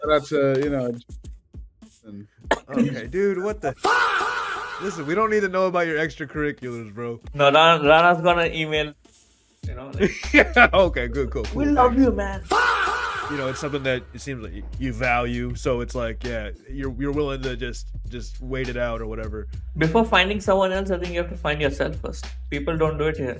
Shout out to and Okay, dude, what the? Listen, we don't need to know about your extracurriculars, bro. No, Rana's gonna email. Like, Yeah. Okay. Good. Cool. we Cool. love Thanks. you, man. It's something that it seems like you value, so it's like, yeah, you're willing to just wait it out or whatever. Before finding someone else, I think you have to find yourself first. People don't do it here.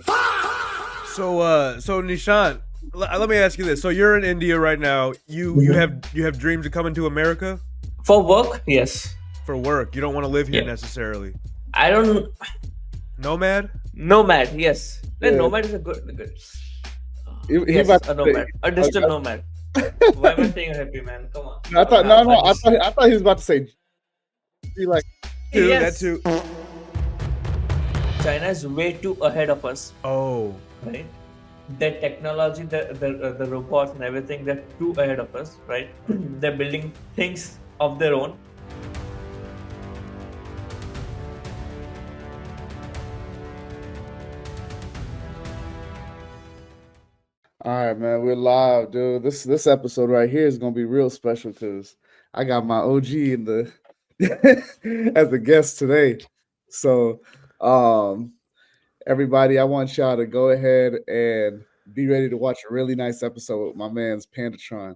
So Nishant, let me ask you this. So you're in India right now. You have dreams of coming to America For work, yes. for work. You don't want to live here Yeah. necessarily. I don't. Nomad? Nomad, yes. Yeah. Nomad is a good. he Yes, about a to nomad, say- a digital nomad. Why am I saying happy, man? Come on. I thought I thought he was about to say be like Dude, Yes. that too. China is way too ahead of us, Oh, right? Their technology, the robots and everything, they're too ahead of us, right? They're building things of their own. all right, man, we're live, dude. This episode right here is gonna be real special because I got my OG in the as a guest today. So everybody, I want y'all to go ahead and be ready to watch a really nice episode with my man's PandaTron.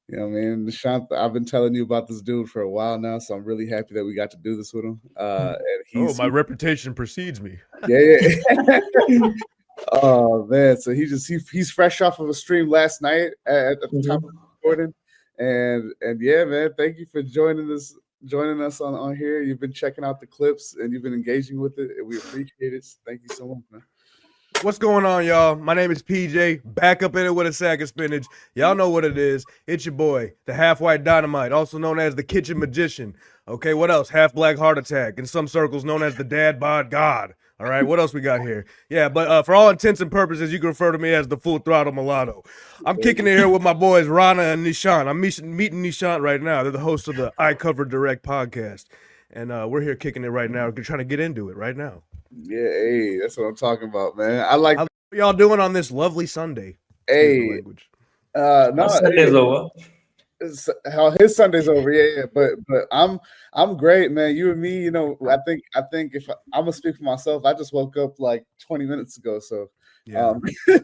You know what I mean? Nishant, I've been telling you about this dude for a while now, so I'm really happy that we got to do this with him. And he's my reputation precedes me. yeah. Oh man, so he's fresh off of a stream last night at the top of the recording, and yeah, man, thank you for joining us on here. You've been checking out the clips and you've been engaging with it, and we appreciate it. Thank you so much, man. What's going on, y'all? My name is PJ. Back up in it with a sack of spinach. Y'all know what it is. It's your boy, the half-white dynamite, also known as the kitchen magician. Okay, what else? Half-black heart attack. In some circles, known as the dad bod god. All right, what else we got here? Yeah, but for all intents and purposes, you can refer to me as the full throttle mulatto. I'm kicking it here with my boys Rana and Nishant. I'm meeting Nishant right now. They're the hosts of the iCover Direct podcast, and we're here kicking it right now. We're trying to get into it right now. Yeah, hey, that's what I'm talking about, man. I like How y'all doing on this lovely Sunday? hey, Excuse the language. no, Sunday's over. how his Sunday's over, yeah, but I'm great, man. You and me, I think if I'm gonna speak for myself, I just woke up like 20 minutes ago, so Yeah.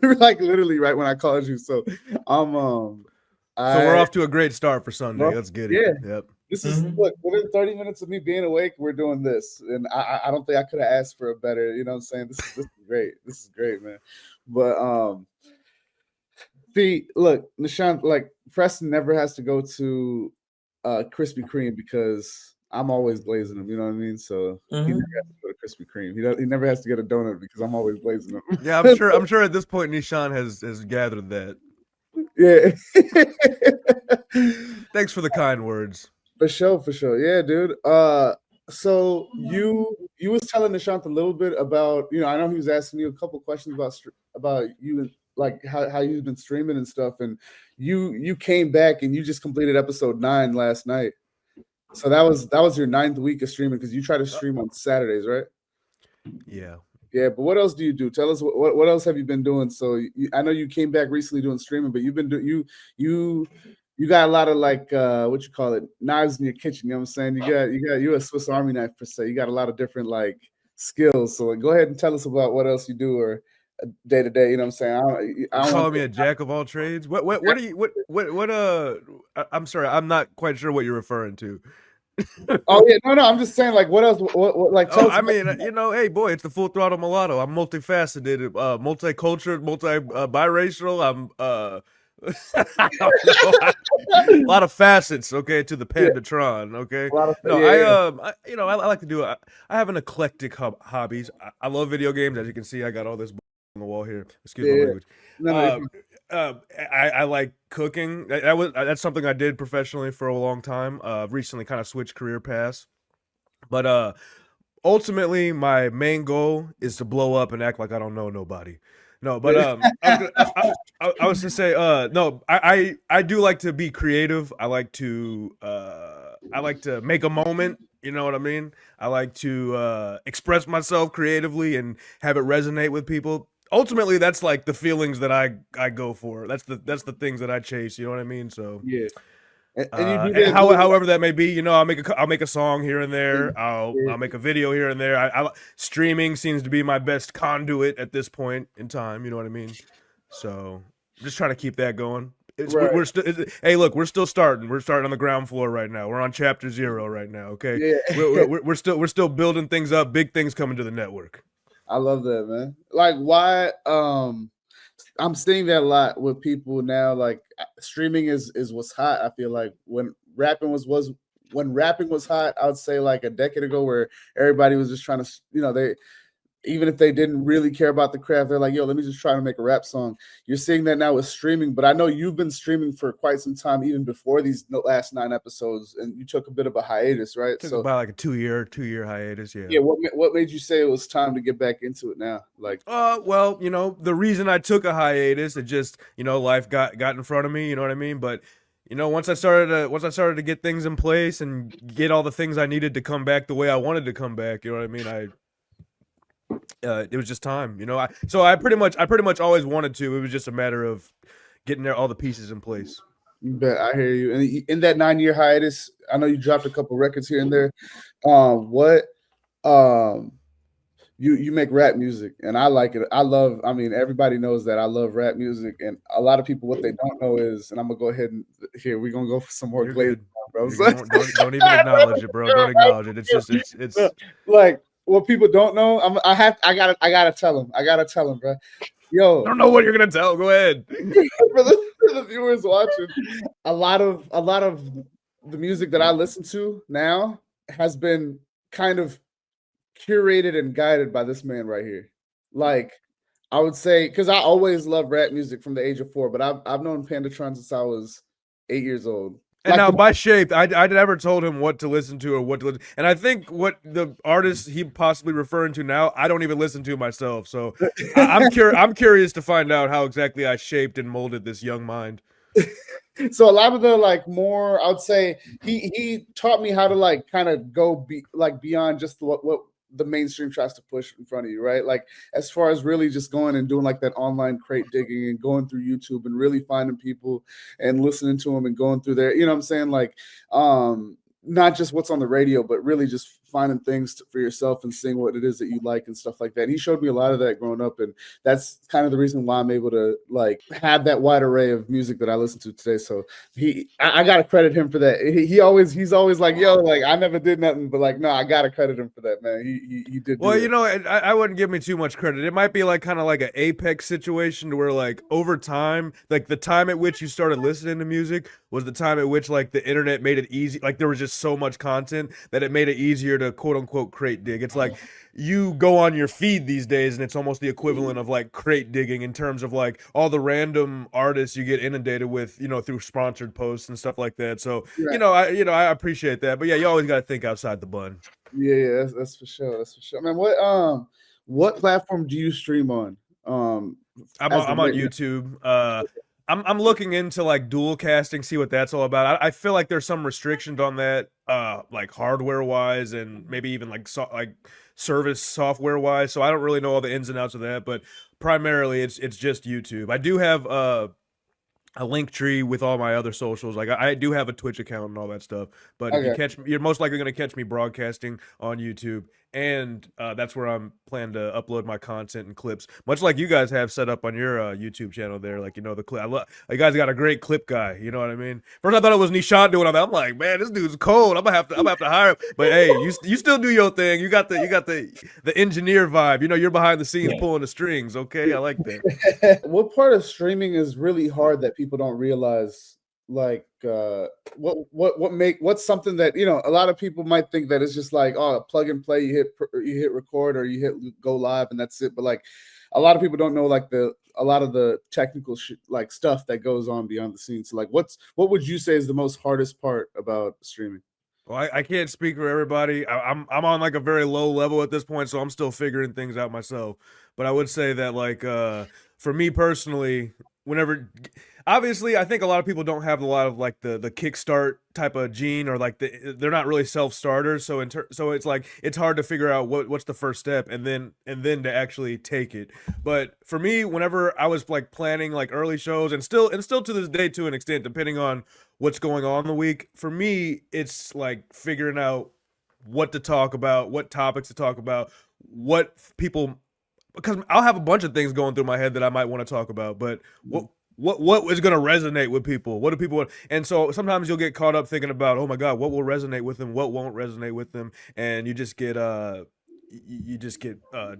like literally right when I called you, so I'm So we're off to a great start for Sunday. Well, Let's get it. yeah. Yep. This is look within 30 minutes of me being awake, we're doing this, and I don't think I could have asked for a better. You know what I'm saying? This is great. This is great, man. But see, look, Nishant, like Preston never has to go to Krispy Kreme because I'm always blazing them. You know what I mean? So he never has to go to Krispy Kreme. He never has to get a donut because I'm always blazing them. Yeah, I'm sure at this point Nishant has gathered that. Yeah. Thanks for the kind words. For sure. Yeah, dude. So you was telling Nishant a little bit about, I know he was asking you a couple questions about you and like how you've been streaming and stuff, and you came back and you just completed episode 9 last night. So that was your 9th week of streaming because you try to stream on Saturdays, right? Yeah. Yeah, but what else do you do? Tell us what else have you been doing? So I know you came back recently doing streaming, but you've been doing you got a lot of like what you call it, knives in your kitchen. You know what I'm saying? You're a Swiss Army knife per se. You got a lot of different like skills. So go ahead and tell us about what else you do or day to day. You know what I'm saying? I don't Calling me a jack of all trades. What are you what I'm sorry, I'm not quite sure what you're referring to. Oh yeah, no, I'm just saying like what else? What like? Tell us I mean, hey boy, it's the full throttle mulatto. I'm multifaceted, multicultural, biracial. I'm I don't know. A lot of facets, okay, to the PandaTron, okay. I like to do. I have an eclectic hobbies. I love video games. As you can see, I got all this on the wall here. Excuse my language. I like cooking. That's something I did professionally for a long time. Recently, kind of switched career paths, but ultimately, my main goal is to blow up and act like I don't know nobody. No, but I was to say, no, I do like to be creative. I like to make a moment. You know what I mean? I like to express myself creatively and have it resonate with people. Ultimately, that's like the feelings that I go for. That's the things that I chase. You know what I mean? So yeah. And you do that with However that may be, you know, I'll make a song here and there. yeah. I'll make a video here and there. Streaming seems to be my best conduit at this point in time. You know what I mean? So I'm just trying to keep that going. Right. We're still. Hey, look, we're still starting. We're starting on the ground floor right now. We're on chapter 0 right now. Okay, Yeah. we're still building things up. Big things coming to the network. I love that, man. Like why I'm seeing that a lot with people now. Like streaming is what's hot. I feel like when rapping was hot, I would say like a decade ago, where everybody was just trying to, they even if they didn't really care about the craft, they're like, yo, let me just try to make a rap song. You're seeing that now with streaming, but I know you've been streaming for quite some time, even before these last 9 episodes, and you took a bit of a hiatus, right? Took about like a 2-year hiatus. Yeah. Yeah. What made you say it was time to get back into it now? Like, well, you know, the reason I took a hiatus, it just, you know, life got in front of me, you know what I mean? But, you know, once I started to get things in place and get all the things I needed to come back the way I wanted to come back, you know what I mean? It was just time, you know. I pretty much always wanted to. It was just a matter of getting all the pieces in place. you bet, I hear you. And in that 9-year hiatus, I know you dropped a couple records here and there. What you make rap music, and I like it. I mean, everybody knows that I love rap music, and a lot of people, what they don't know is, and I'm gonna go ahead and here we're gonna go for some more You're glaze, good. bro. Don't even acknowledge it, bro. Don't acknowledge it. It's just it's like what people don't know. I gotta tell them. I gotta tell them, bro. Yo, I don't know what you're gonna tell. Go ahead. for the viewers watching, a lot of the music that I listen to now has been kind of curated and guided by this man right here. Like, I would say, because I always loved rap music from the age of 4, but I've known PandaTron since I was 8 years old. And now, by shape, I never told him what to listen to or what to listen. And I think what the artist he possibly referring to now, I don't even listen to myself. So I'm curious to find out how exactly I shaped and molded this young mind. So a lot of the like more, I would say he taught me how to like kind of go beyond just what the mainstream tries to push in front of you, right? Like as far as really just going and doing like that online crate digging and going through YouTube and really finding people and listening to them and going through there, you know what I'm saying? Like not just what's on the radio, but really just finding things for yourself and seeing what it is that you like and stuff like that. And he showed me a lot of that growing up, and that's kind of the reason why I'm able to like have that wide array of music that I listen to today. So I gotta credit him for that. He's always like, yo, like I never did nothing, but like, no, I gotta credit him for that, man. He did. Well, you know, I wouldn't give me too much credit. It might be like kind of like an apex situation to where like over time, like the time at which you started listening to music was the time at which like the internet made it easy. Like there was just so much content that it made it easier to quote unquote crate dig. It's like you go on your feed these days and it's almost the equivalent of like crate digging in terms of like all the random artists you get inundated with, you know, through sponsored posts and stuff like that. So, right. I appreciate that. But yeah, you always got to think outside the bun. Yeah, that's for sure. That's for sure. I mean, what platform do you stream on? I'm on YouTube. I'm looking into like dual casting, see what that's all about. I feel like there's some restrictions on that, like hardware wise, and maybe even like like service software wise. So I don't really know all the ins and outs of that, but primarily it's just YouTube. I do have a link tree with all my other socials. Like I do have a Twitch account and all that stuff. But if you catch me, you're most likely going to catch me broadcasting on YouTube, and that's where I'm planning to upload my content and clips, much like you guys have set up on your YouTube channel there. Like, you know, the clip. You guys got a great clip guy. You know what I mean? First I thought it was Nishant doing all that. I'm like, man, this dude's cold. I'm gonna have to hire him. But hey, you still do your thing. You got the engineer vibe. You know, you're behind the scenes pulling the strings. Okay, I like that. What part of streaming is really hard that people don't realize? Like what's something that, you know, a lot of people might think that it's just like, oh, plug and play, you hit record or you hit go live and that's it. But like a lot of people don't know like a lot of the technical like stuff that goes on behind the scenes. So like what would you say is the most hardest part about streaming? Well, I can't speak for everybody. I'm on like a very low level at this point, so I'm still figuring things out myself. But I would say that like for me personally, whenever obviously, I think a lot of people don't have a lot of like the kickstart type of gene, or like they're not really self starters. So so it's like it's hard to figure out what's the first step, and then to actually take it. But for me, whenever I was like planning like early shows, and still to this day to an extent, depending on what's going on in the week, for me it's like figuring out what to talk about, what topics to talk about, what people, because I'll have a bunch of things going through my head that I might want to talk about, but what is going to resonate with people? What do people want? And so sometimes you'll get caught up thinking about, oh my god, what will resonate with them, what won't resonate with them, and you just get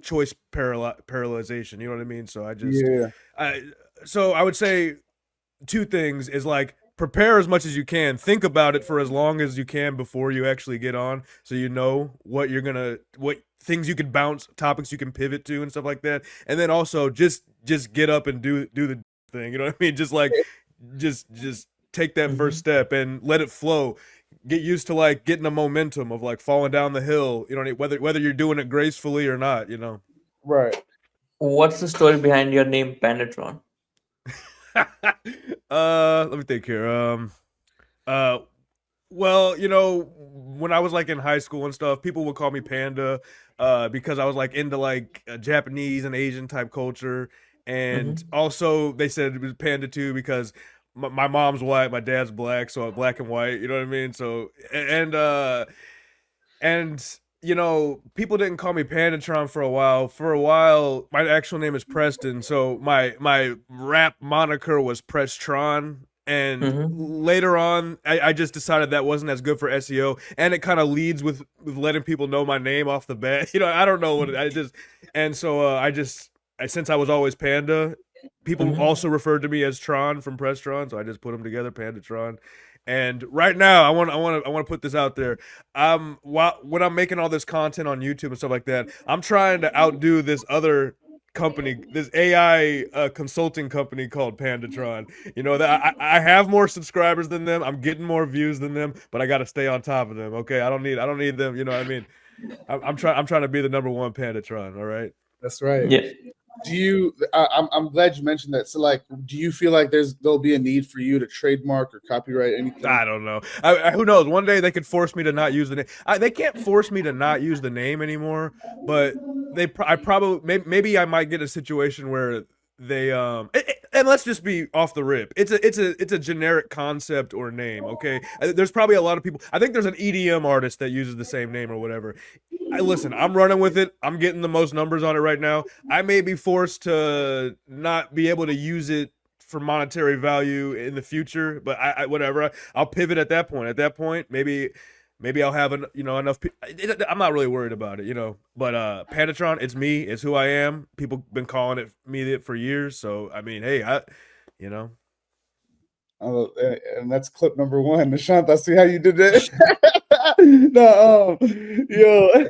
choice paralyzation. You know what I mean? So Yeah. I would say two things is like prepare as much as you can, think about it for as long as you can before you actually get on, so you know what things you can bounce, topics you can pivot to and stuff like that. And then also just get up and do the thing, you know what I mean? Just like just take that first step and let it flow. Get used to like getting the momentum of like falling down the hill, you know, whether you're doing it gracefully or not, you know. Right. What's the story behind your name, PandaTron? Let me think here. Uh, well, you know, when I was like in high school and stuff, people would call me Panda, because I was like into like Japanese and Asian type culture, and also they said it was Panda too because my mom's white, my dad's black, so black and white. You know what I mean? So and you know, people didn't call me PandaTron for a while. For a while, my actual name is Preston, so my rap moniker was Presstron. And later on, I just decided that wasn't as good for SEO, and it kind of leads with letting people know my name off the bat. You know, I don't know what I just, and so since I was always Panda, people also referred to me as Tron from Presstron, so I just put them together, PandaTron. And right now, I want to put this out there. When I'm making all this content on YouTube and stuff like that, I'm trying to outdo this other company, this AI consulting company called PandaTron. You know that I have more subscribers than them. I'm getting more views than them, but I got to stay on top of them. Okay, I don't need them. You know what I mean? I'm trying to be the number one PandaTron. All right. That's right. Yeah. Do you? I'm glad you mentioned that. So, like, do you feel like there'll be a need for you to trademark or copyright anything? I don't know. Who knows? One day they could force me to not use the name. They can't force me to not use the name anymore, but I probably maybe I might get a situation where they and let's just be off the rip. It's a generic concept or name. Okay, there's probably a lot of people. I think there's an EDM artist that uses the same name or whatever. Listen, I'm running with it. I'm getting the most numbers on it right now. I may be forced to not be able to use it for monetary value in the future, but whatever. I'll pivot at that point. At that point, maybe I'll have enough. I'm not really worried about it, you know. But PandaTron, it's me. It's who I am. People been calling it me for years. So I mean, hey, you know. And that's clip number one. Nishant, I see how you did that. No, yo.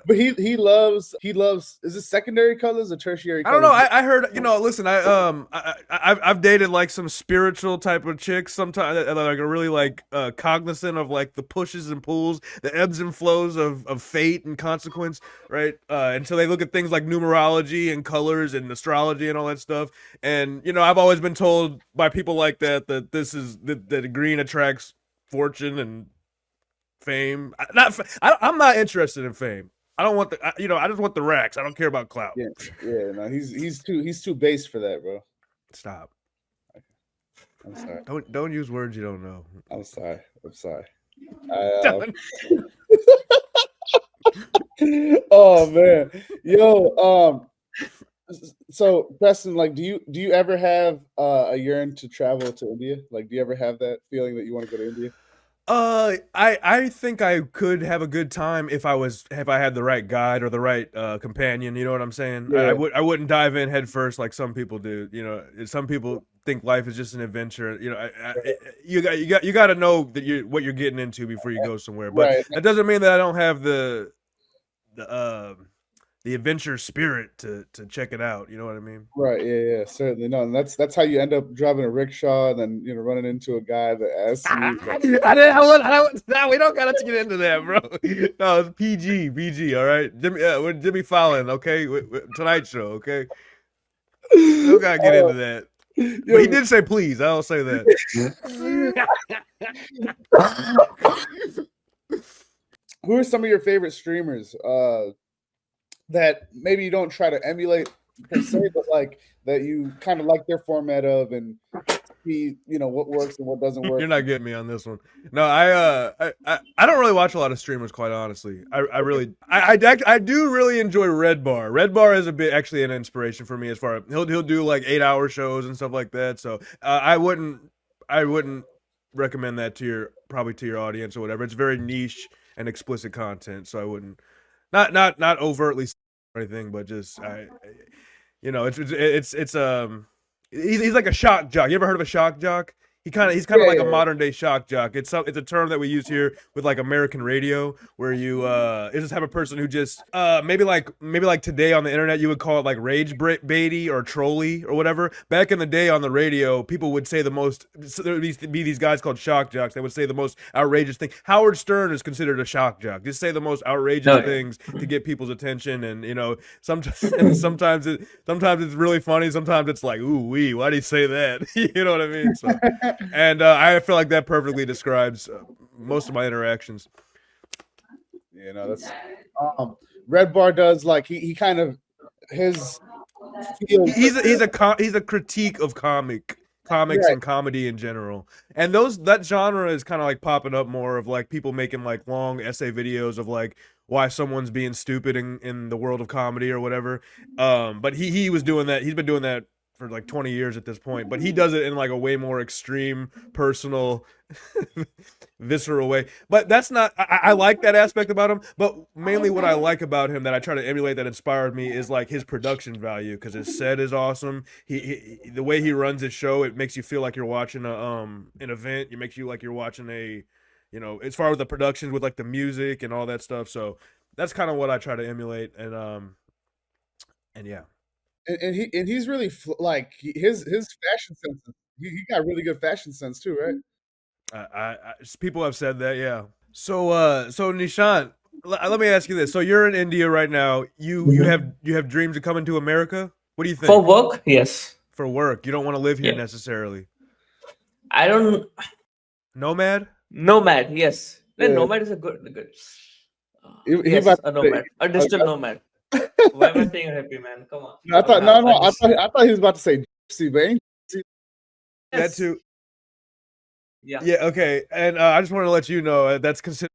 But he loves. Is it secondary colors or tertiary colors? I don't know. I heard, you know. Listen, I've dated like some spiritual type of chicks sometimes that like are really like cognizant of like the pushes and pulls, the ebbs and flows of fate and consequence, right? And so they look at things like numerology and colors and astrology and all that stuff. And you know, I've always been told by people like that that green attracts fortune and fame. I'm not interested in fame. I don't want I just want the racks. I don't care about clout. Yeah. No, he's too base for that, bro. Stop. I'm sorry. Don't use words you don't know. I'm sorry. Oh man, yo. So Preston, like, do you ever have a yearn to travel to India? Like, do you ever have that feeling that you want to go to India? I think I could have a good time if I had the right guide or the right companion. You know what I'm saying? Yeah. I wouldn't dive in head first like some people do. You know, some people think life is just an adventure. You know, you got to know that what you're getting into before you go somewhere. But Right. that doesn't mean that I don't have the adventure spirit to check it out. You know what I mean? Right. Yeah. Certainly. No, and that's how you end up driving a rickshaw and then running into a guy that asks you. No, we don't gotta get into that, bro. No, it's PG. All right, Jimmy Fallon. Okay, Tonight Show. Okay. Still gotta get into that. But he Yo, did say please. I'll say that. who are some of your favorite streamers that maybe you don't try to emulate per se, but like that you kind of like their format of and see, what works and what doesn't work? You're not getting me on this one. No, I don't really watch a lot of streamers, quite honestly. I do really enjoy Red Bar. Red Bar is a bit actually an inspiration for me as far as he'll do like 8-hour shows and stuff like that. So I wouldn't recommend that to your audience or whatever. It's very niche and explicit content, so I wouldn't not overtly or anything, but just it's he's like a shock jock. You ever heard of a shock jock? He's kind of like a modern day shock jock. It's a term that we use here with like American radio, where you just have a person who just maybe like today on the internet you would call it like rage baity or trolly or whatever. Back in the day on the radio, people would say the most. So there used to be these guys called shock jocks. They would say the most outrageous thing. Howard Stern is considered a shock jock. Just say the most outrageous things to get people's attention, and sometimes it's really funny. Sometimes it's like, ooh wee, why'd he say that? You know what I mean? So. And I feel like that perfectly describes most of my interactions. That's Red Bar does like he kind of his he's a critique of comics and comedy in general, and that genre is kind of like popping up more of like people making like long essay videos of like why someone's being stupid in the world of comedy or whatever. But he was doing that. He's been doing that for like 20 years at this point, but he does it in like a way more extreme, personal, visceral way. But that's not, I like that aspect about him, but mainly what I like about him that I try to emulate that inspired me is like his production value, because his set is awesome. The way he runs his show, it makes you feel like you're watching an event. It makes you like you're watching as far as the productions with like the music and all that stuff. So that's kind of what I try to emulate, and yeah. And he's really like his fashion sense. He got really good fashion sense too, right? People have said that, yeah. So Nishant, let me ask you this. So you're in India right now. You have dreams of coming to America? What do you think? For work, yes. For work, you don't want to live here Yeah. necessarily. I don't. Nomad? Nomad, yes. Yeah. Nomad is a good. He Yes, about a to say- nomad, a digital nomad. Why am I saying happy, man? Come on. I thought I thought he was about to say gypsy, man. That too. Yeah. Yeah, okay. And I just want to let you know that's considered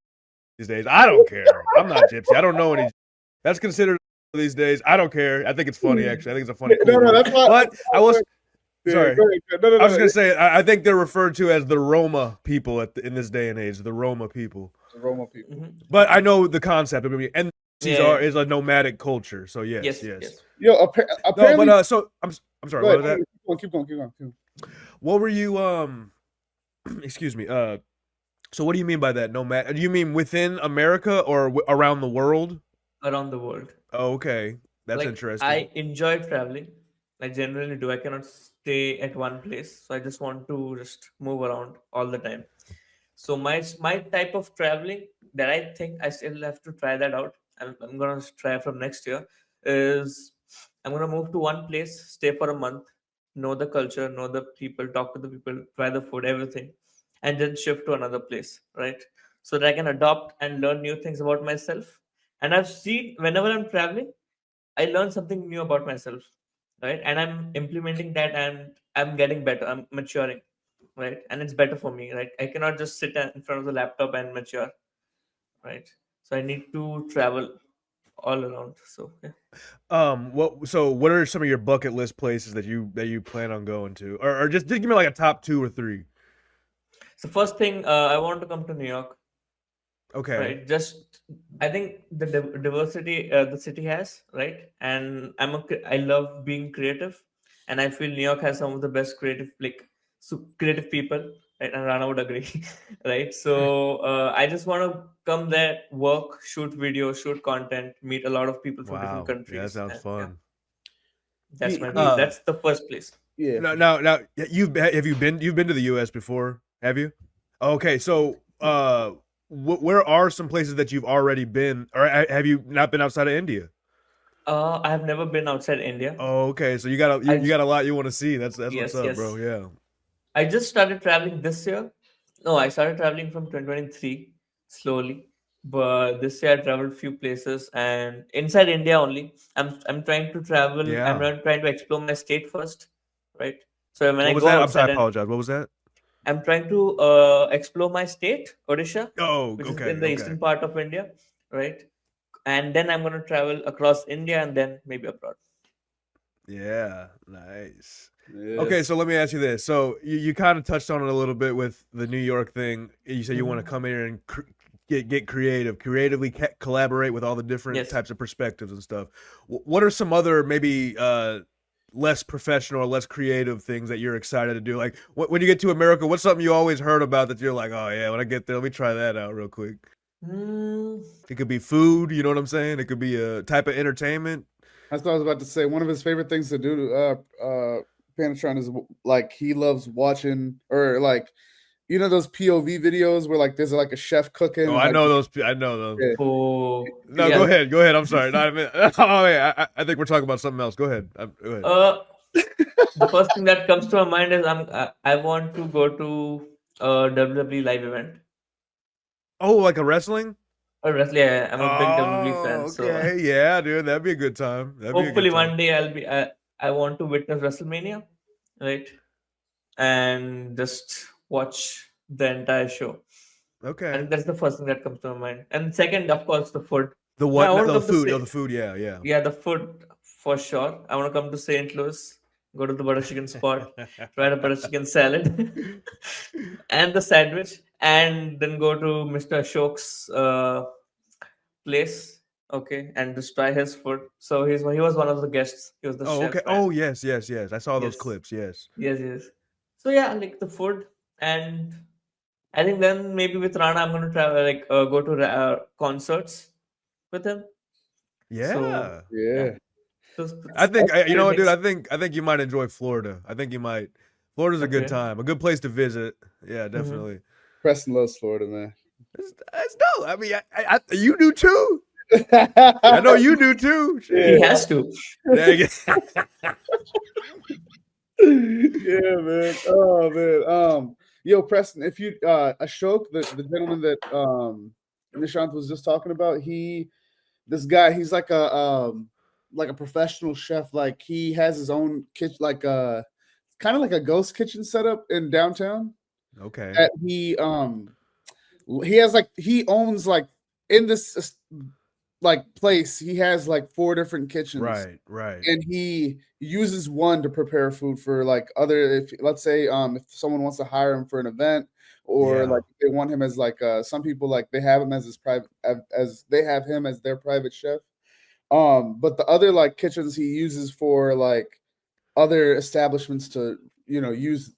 these days. I don't care. I'm not gypsy. I don't know any. That's considered these days. I don't care. I think it's funny, actually. I think it's a funny. Cool No, that's why. But I was. Sorry. No, I was gonna say I think they're referred to as the Roma people in this day and age. The Roma people. The Roma people. Mhm. But I know the concept. I mean, and Yeah. is a nomadic culture. So yes. Yes. Yo, No, apparently. but so I'm sorry. What was that? Keep going. What were you excuse me. So what do you mean by that? Nomad? Do you mean within America or around the world? Around the world. Oh, okay. That's Like, interesting. I enjoy traveling. I generally do. I cannot stay at one place, so I just want to just move around all the time. So my type of traveling that I think I still have to try that out. I'm gonna try from next year. Is I'm gonna move to one place, stay for a month, know the culture, know the people, talk to the people, try the food, everything, and then shift to another place, right? So that I can adopt and learn new things about myself. And I've seen whenever I'm traveling, I learn something new about myself, right? And I'm implementing that, and I'm getting better. I'm maturing, right? And it's better for me, right? I cannot just sit in front of the laptop and mature, right? So I need to travel all around. So yeah. What are some of your bucket list places that you plan on going to, or just give me like a top 2 or 3? So first thing, I want to come to New York, Okay. right? Just I think the diversity the city has, right? And I love being creative, and I feel New York has some of the best creative people, right? And Rana would agree, right? So I just want to come there, work, shoot videos, shoot content, meet a lot of people from different Wow. countries. Yeah, that sounds and, fun. that's my dream. That's the first place. Yeah. Now you've been to the US before? Have you? Okay, so where are some places that you've already been, or have you not been outside of India? I have never been outside India. Oh, okay. So you got I you got a lot you want to see. That's what's Yes, up, bro. yes. Yeah. I just started traveling this year. No, I started traveling from 2023 slowly. But this year I traveled few places and inside India only. I'm trying to travel. I'm Yeah. not trying to explore my state first, right? So when What I was go that? I'm sorry. I outside and apologize. What was that? I'm trying to explore my state, Odisha, Oh, which is okay, in the okay. eastern part of India, right? And then I'm gonna travel across India and then maybe abroad. Yeah, nice. Okay, Yes. so let me ask you this. So you kind of touched on it a little bit with the New York thing. You said you want to Mhm. come here and get creative, creatively collaborate with all the different Yes. types of perspectives and stuff. What are some other maybe less professional or less creative things that you're excited to do? Like when you get to America, what's something you always heard about that you're like, oh yeah, when I get there, let me try that out real quick. Mm, It could be food, you know what I'm saying? It could be a type of entertainment. That's what I was about to say. One of his favorite things to do, PandaTron, is like he loves watching, or like, you know, those POV videos where like there's like a chef cooking Oh, and I like, know those. I know those. yeah, oh, No, go yeah. ahead. Go ahead. I'm sorry. Not a minute. Oh, wait, I think we're talking about something else. Go ahead. Go ahead. Uh, the first thing that comes to my mind is I want to go to a WWE live event Oh, like a wrestling? or wrestling. I'm a big WWE fan, Oh, so okay. Yeah, dude. That'd be a good time. That'd be a good hopefully time. one day I want to witness WrestleMania, right? And just watch the entire show. I Okay. think that's the first thing that comes to my mind. And second, of course, the food. The Yeah, what? I want to The come to food. Oh, say the food. Yeah, yeah. yeah, the food for sure. I want to come to St. Louis, go to the butter chicken spot, try the butter chicken salad and the sandwich, and then go to Mr. Ashok's place. Okay, and just try his food. So he was one of the guests. He was the Oh, okay. chef, and Oh, yes, yes, yes. I saw those yes, clips. Yes. yes. So yeah, like the food, and I think then maybe with Rana, I'm gonna travel like go to concerts with him. So Yeah. yeah, yeah. I that's think you three know what, dude. things. I think you might enjoy Florida. I think you might. Florida's a good Okay. time. A good place to visit. Yeah, Mm-hmm. definitely. Preston loves Florida, man. That's dope. I mean, you do too. I know you do too. He Shit. Yeah. has to. Dang it. Yeah, man. Oh man. Yo, Preston, if you Ashok, the gentleman that Nishant was just talking about, this guy, he's like a professional chef. Like he has his own kitchen, like kind of like a ghost kitchen setup in downtown. Okay. That he has like he owns like in this like place, he has like four different kitchens, Right. Right. and he uses one to prepare food for like other, if let's say if someone wants to hire him for an event, or Yeah. like they want him as like some people like they have him as his private, as they have him as their private chef. But the other like kitchens he uses for like other establishments to, you know, use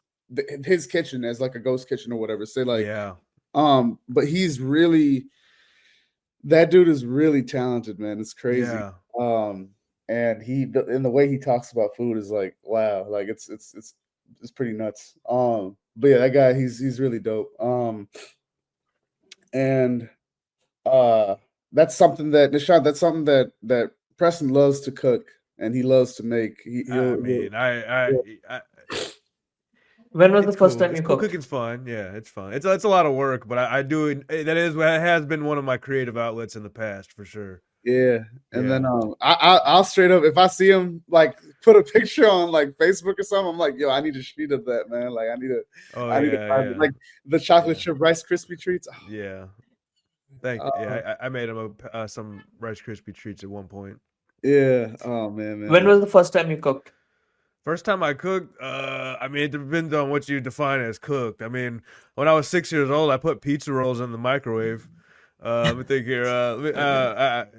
his kitchen as like a ghost kitchen or whatever, say like, Yeah. but he's really, that dude is really talented, man. It's crazy. Yeah. Um, and and the way he talks about food is like, wow, like it's pretty nuts. But yeah, that guy, he's really dope. And uh, that's something that Nishant, that's something that Preston loves to cook, and he loves to make. I mean, I When was the it's first cool. time It's you cool. cooked? Cooking's fun. Yeah, it's fun. It's a lot of work, but I do it. That is what has been one of my creative outlets in the past for sure. Yeah, and then Yeah. I'll straight up, if I see him like put a picture on like Facebook or something, I'm like, yo, I need a sheet of that, man. Like Oh I need to yeah, find it. yeah, Like the chocolate yeah, chip Rice Krispie treats. yeah. Thank. Oh, Yeah, I made him some Rice Krispie treats at one point. yeah. Oh When man. was the first time you cooked? First time I cooked, I mean, it depends on what you define as cooked. I mean, when I was 6 years old, I put pizza rolls in the microwave. Let me think here.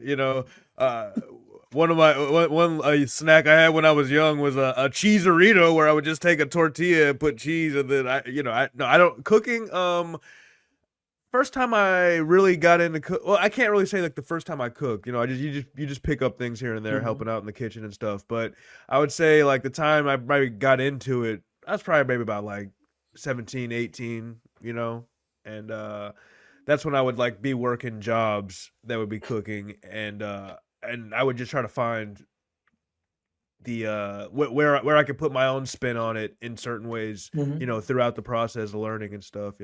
You know, uh, one of my one snack I had when I was young was a cheeserito, where I would just take a tortilla and put cheese, and then I don't cooking. First time I really got into cook. Well, I can't really say like the first time I cooked. You know, you just pick up things here and there, Hmm. helping out in the kitchen and stuff. But I would say like the time I probably got into it, I was probably maybe about like 17, 18. You know, and that's when I would like be working jobs that would be cooking, and and I would just try to find the where I could put my own spin on it in certain ways, Mm-hmm. throughout the process of learning and stuff,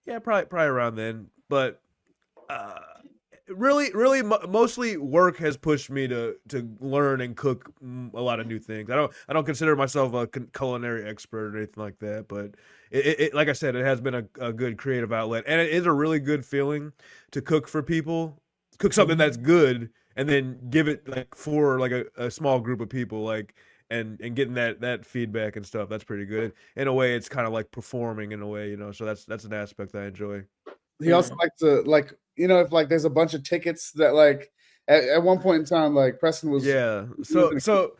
yeah, probably around then. But uh, really, mostly work has pushed me to learn and cook a lot of new things. I don't consider myself a culinary expert or anything like that, but like I said, it has been a good creative outlet, and it is a really good feeling to cook for people, cook something Mm-hmm. that's good, and then give it like for like a small group of people, like. And getting that feedback and stuff, that's pretty good. In a way, it's kind of like performing in a way, So that's an aspect I enjoy. He also likes to like, if like there's a bunch of tickets that like at one point in time, like Preston was Yeah. he was So gonna so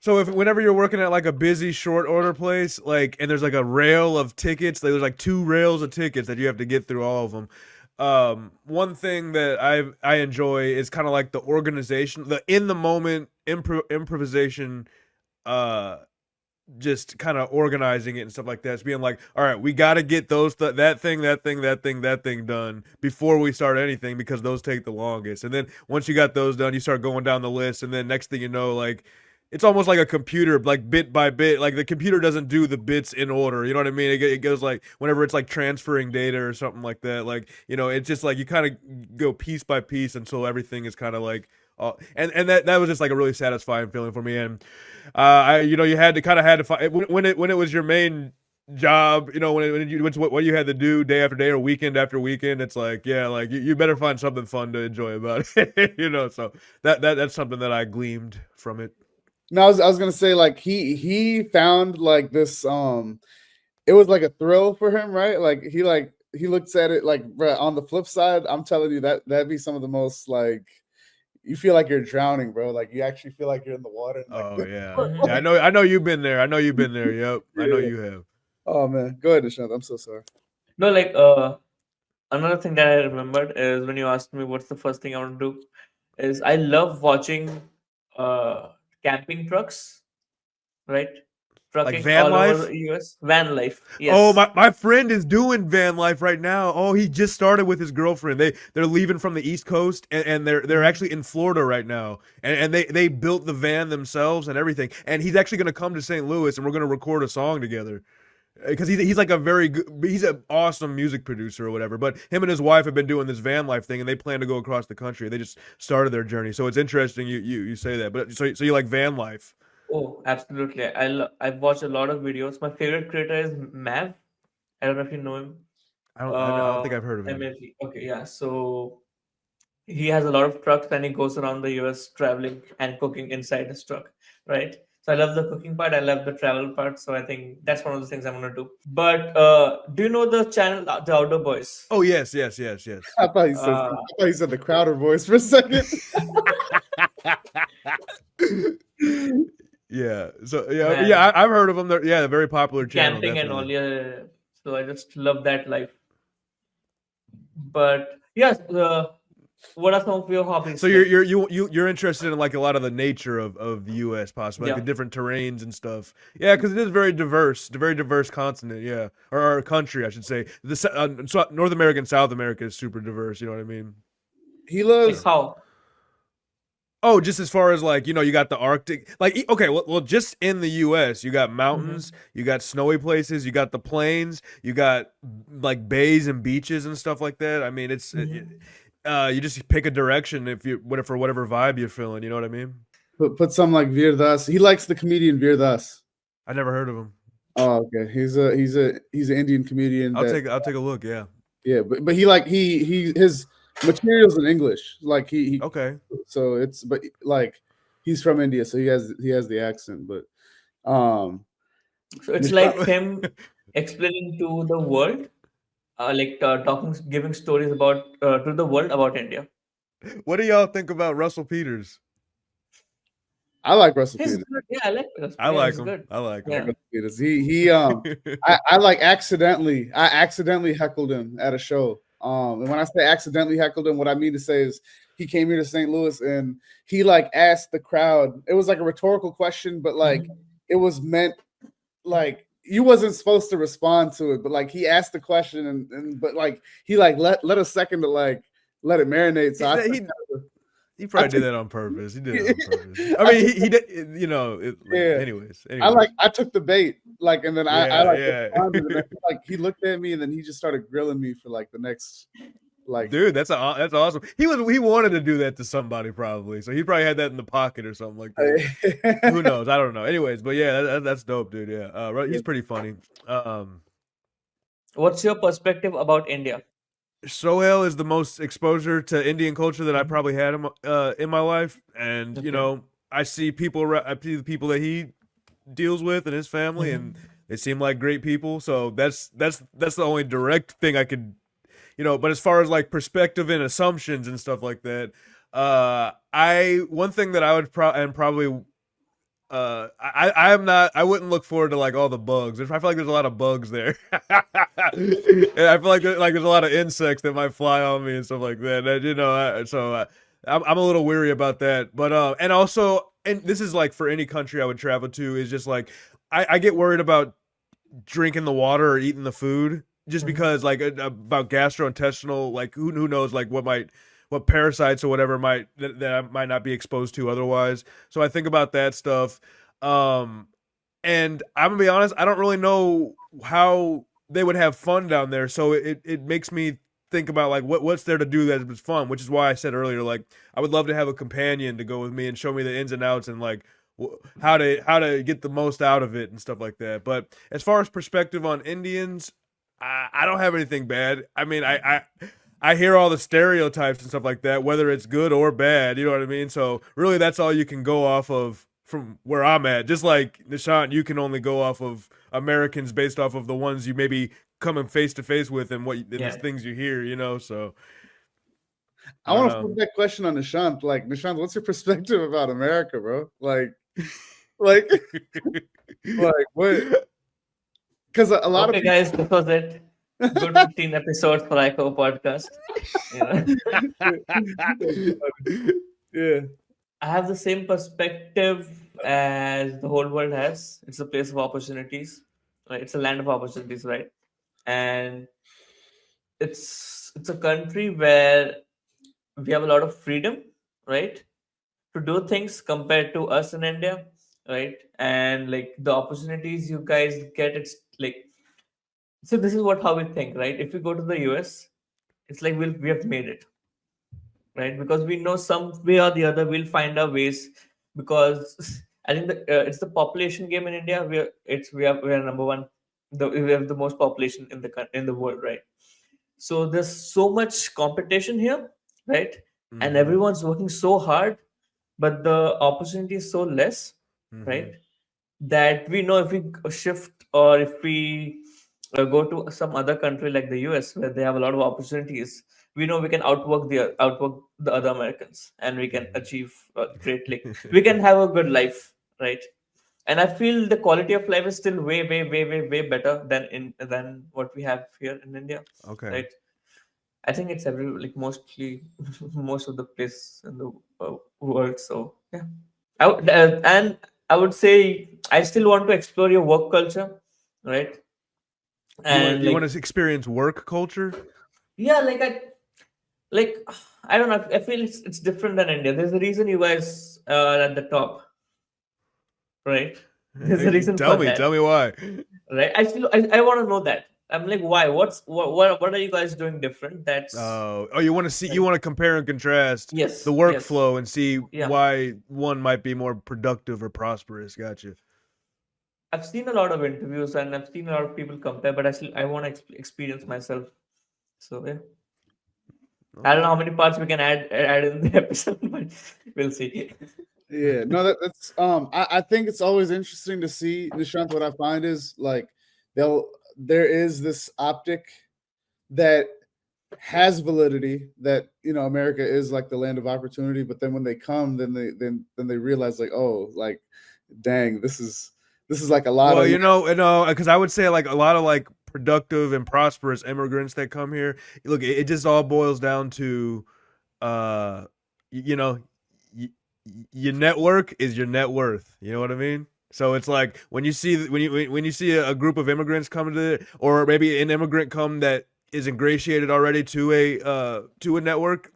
so if whenever you're working at like a busy short order place, like and there's like a rail of tickets, like, there's like two rails of tickets that you have to get through all of them. One thing that I enjoy is kind of like the organization, the in the moment improvisation, uh just kind of organizing it and stuff like that. It's being like, all right, we got to get that thing done before we start anything because those take the longest. And then once you got those done, you start going down the list, and then next thing you know, like it's almost like a computer, like bit by bit. Like the computer doesn't do the bits in order. You know what I mean? It goes like whenever it's like transferring data or something like that. Like it's just like you kind of go piece by piece until everything is kind of like. And that was just like a really satisfying feeling for me. And you had to find when it was your main job, what you had to do day after day or weekend after weekend. It's like, yeah, like you better find something fun to enjoy about it, So that's something that I gleamed from it. No, I was gonna say like he found like this it was like a thrill for him, right? Like he looks at it like, bruh, on the flip side, I'm telling you that'd be some of the most like you feel like you're drowning, bro. Like you actually feel like you're in the water and like Oh yeah, yeah. Mm-hmm. I know you've been there. I know you've been there. Yep, I know yeah. you have. Oh man. Go ahead, Nishant. I'm so sorry. No, like another thing that I remembered is when you asked me what's the first thing I want to do, is I love watching uh camping trucks, right? Like Trucking van all over life. the US. Van life. Oh, Yes. my friend is doing van life right now. Oh, he just started with his girlfriend. They're leaving from the East Coast, and they're Mhm. actually in Florida right now. And they built the van themselves and everything. And he's actually gonna come to St. Louis, and we're gonna record a song together. Because he's like a very good, he's an awesome music producer or whatever. But him and his wife have been doing this van life thing, and they plan to go across the country. They just started their journey, so it's interesting you say that. But so you like van life? Oh, absolutely. I've watched a lot of videos. My favorite creator is Mav. I don't know if you know him. I don't think I've heard of him. MAV. Okay, yeah. So he has a lot of trucks and he goes around the US traveling and cooking inside his truck, right? So I love the cooking part, I love the travel part. So I think that's one of the things I'm gonna do. But do you know the channel The Outdoor Boys? Oh yes. Uh, I thought he said the Crowder voice for a second. Yeah. So yeah, man, I've heard of them. They're a very popular channel, camping and definitely. all, yeah. So I just love that life. But yes, what are some of your hobbies So like? you're interested in like a lot of the nature of the U.S. possibly like the Yeah. different terrains and stuff. Yeah, because it is very diverse continent. Yeah, or country, I should say. North America and South America is super diverse. You know what I mean? He Like So. loves how? Oh, just as far as like you got the Arctic, like okay, well, just in the U.S. you got Mm-hmm. mountains, you got snowy places, you got the plains, you got like bays and beaches and stuff like that. I mean, Mm-hmm. you just pick a direction if you for whatever vibe you're feeling. You know what I mean? put some like Veer Das. He likes the comedian Veer Das. I never heard of him. Oh, okay. He's an Indian comedian that I'll take a look. Yeah. yeah, but he like he his materials in English. Like he Okay. so it's but like he's from India, so he has the accent. But um, So it's Nishant, like him explaining to the world, like talking, giving stories about to the world about India. What do y'all think about Russell Peters? I like Russell He's Peters. good. Yeah, I like this. I Yeah, like he's him. good. I like I like Yeah. him. Russell Peters. I like I accidentally heckled him at a show. And when I say accidentally heckled him, what I mean to say is he came here to St. Louis and he like asked the crowd. It was like a rhetorical question, but like Mhm. it was meant like you wasn't supposed to respond to it, but like he asked the question and but like he like let a second to like let it marinate. So I he He I probably did took, that on purpose. He did it on purpose. I mean, he did. You know. yeah. Anyways. I took the bait, like, and then I Yeah, like yeah. responded, and then, like, he looked at me, and then he just started grilling me for like the next, like, Dude, that's awesome. He wanted to do that to somebody probably, so he probably had that in the pocket or something like that. Who knows? I don't know. Anyways, but yeah, that's dope, dude. Yeah, he's pretty funny. What's your perspective about India? Sohail is the most exposure to Indian culture that I probably had in my life, and you Okay. know, I see the people that he deals with and his family, and they seem like great people. So that's the only direct thing I could, you know. But as far as like perspective and assumptions and stuff like that, I one thing that I would probably I am not. I wouldn't look forward to like all the bugs. I feel like there's a lot of bugs there. And I feel like there's a lot of insects that might fly on me and stuff like that. And, you know, I'm a little weary about that. But and also, and this is like for any country I would travel to, is just like I get worried about drinking the water or eating the food just because like about gastrointestinal, like who knows like what parasites or whatever that I might not be exposed to otherwise. So I think about that stuff. And I'm gonna be honest, I don't really know how they would have fun down there. So it makes me think about like what's there to do that was fun, which is why I said earlier, like I would love to have a companion to go with me and show me the ins and outs and like how to get the most out of it and stuff like that. But as far as perspective on Indians, I don't have anything bad. I mean, I hear all the stereotypes and stuff like that, whether it's good or bad. You know what I mean? So really, that's all you can go off of from where I'm at. Just like Nishant, you can only go off of Americans based off of the ones you maybe coming face to face with and the things you hear. You know, so I want to flip that question on Nishant. Like, Nishant, what's your perspective about America, bro? Like, like what? Because a lot of people, guys, this was it. Good 15 episodes for iCover podcast. yeah. I have the same perspective as the whole world has. It's a place of opportunities, right? It's a land of opportunities, right? And it's a country where we have a lot of freedom, right, to do things compared to us in India, right? And like the opportunities you guys get, it's like, so this is how we think, right? If we go to the US, it's like we have made it, right? Because we know some way or the other we'll find our ways. Because I think it's the population game in India. We are number one. We have the most population in in the world, right? So there's so much competition here, right? And everyone's working so hard, but the opportunity is so less, right? That we know if we shift or if we go to some other country like the US where they have a lot of opportunities, we know we can outwork the other Americans, and we can achieve great, like we can have a good life, right? And I feel the quality of life is still way better than what we have here in India, Okay. right? I think it's mostly most of the place in the world. So yeah, and I would say I still want to explore your work culture, right? And You want to experience work culture? yeah, like I don't know. I feel it's different than India. There's a reason you guys are at the top, right? There's a reason for that, Tell me why. right? I want to know that. I'm like, why? What are you guys doing different? That's You want to you want to compare and contrast yes, the yes, workflow and see yeah. why one might be more productive or prosperous. Gotcha. I've seen a lot of interviews and I've seen a lot of people compare, but I want to experience myself. So yeah, I don't know how many parts we can add in the episode, but we'll see. Yeah, no, that's I think it's always interesting to see, Nishant. What I find is like there is this optic that has validity that, you know, America is like the land of opportunity, but then when they come, then they realize like, oh, like, dang, this is like a lot Well, of, you know, because I would say like a lot of like productive and prosperous immigrants that come here. Look, it just all boils down to, you know, your network is your net worth. You know what I mean? So it's like when you see a group of immigrants come to or maybe an immigrant come that is ingratiated already to a network,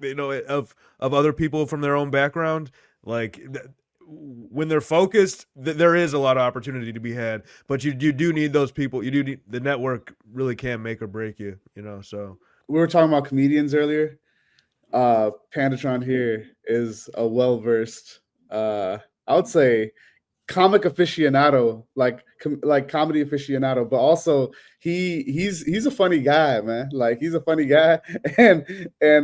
of other people from their own background. Like when they're focused, there is a lot of opportunity to be had. But you do need those people. You do need the network really can make or break you. So We were talking about comedians earlier. PandaTron here is a well-versed, I would say, comic aficionado, like comedy aficionado, but also he's a funny guy, man. Like he's a funny guy, and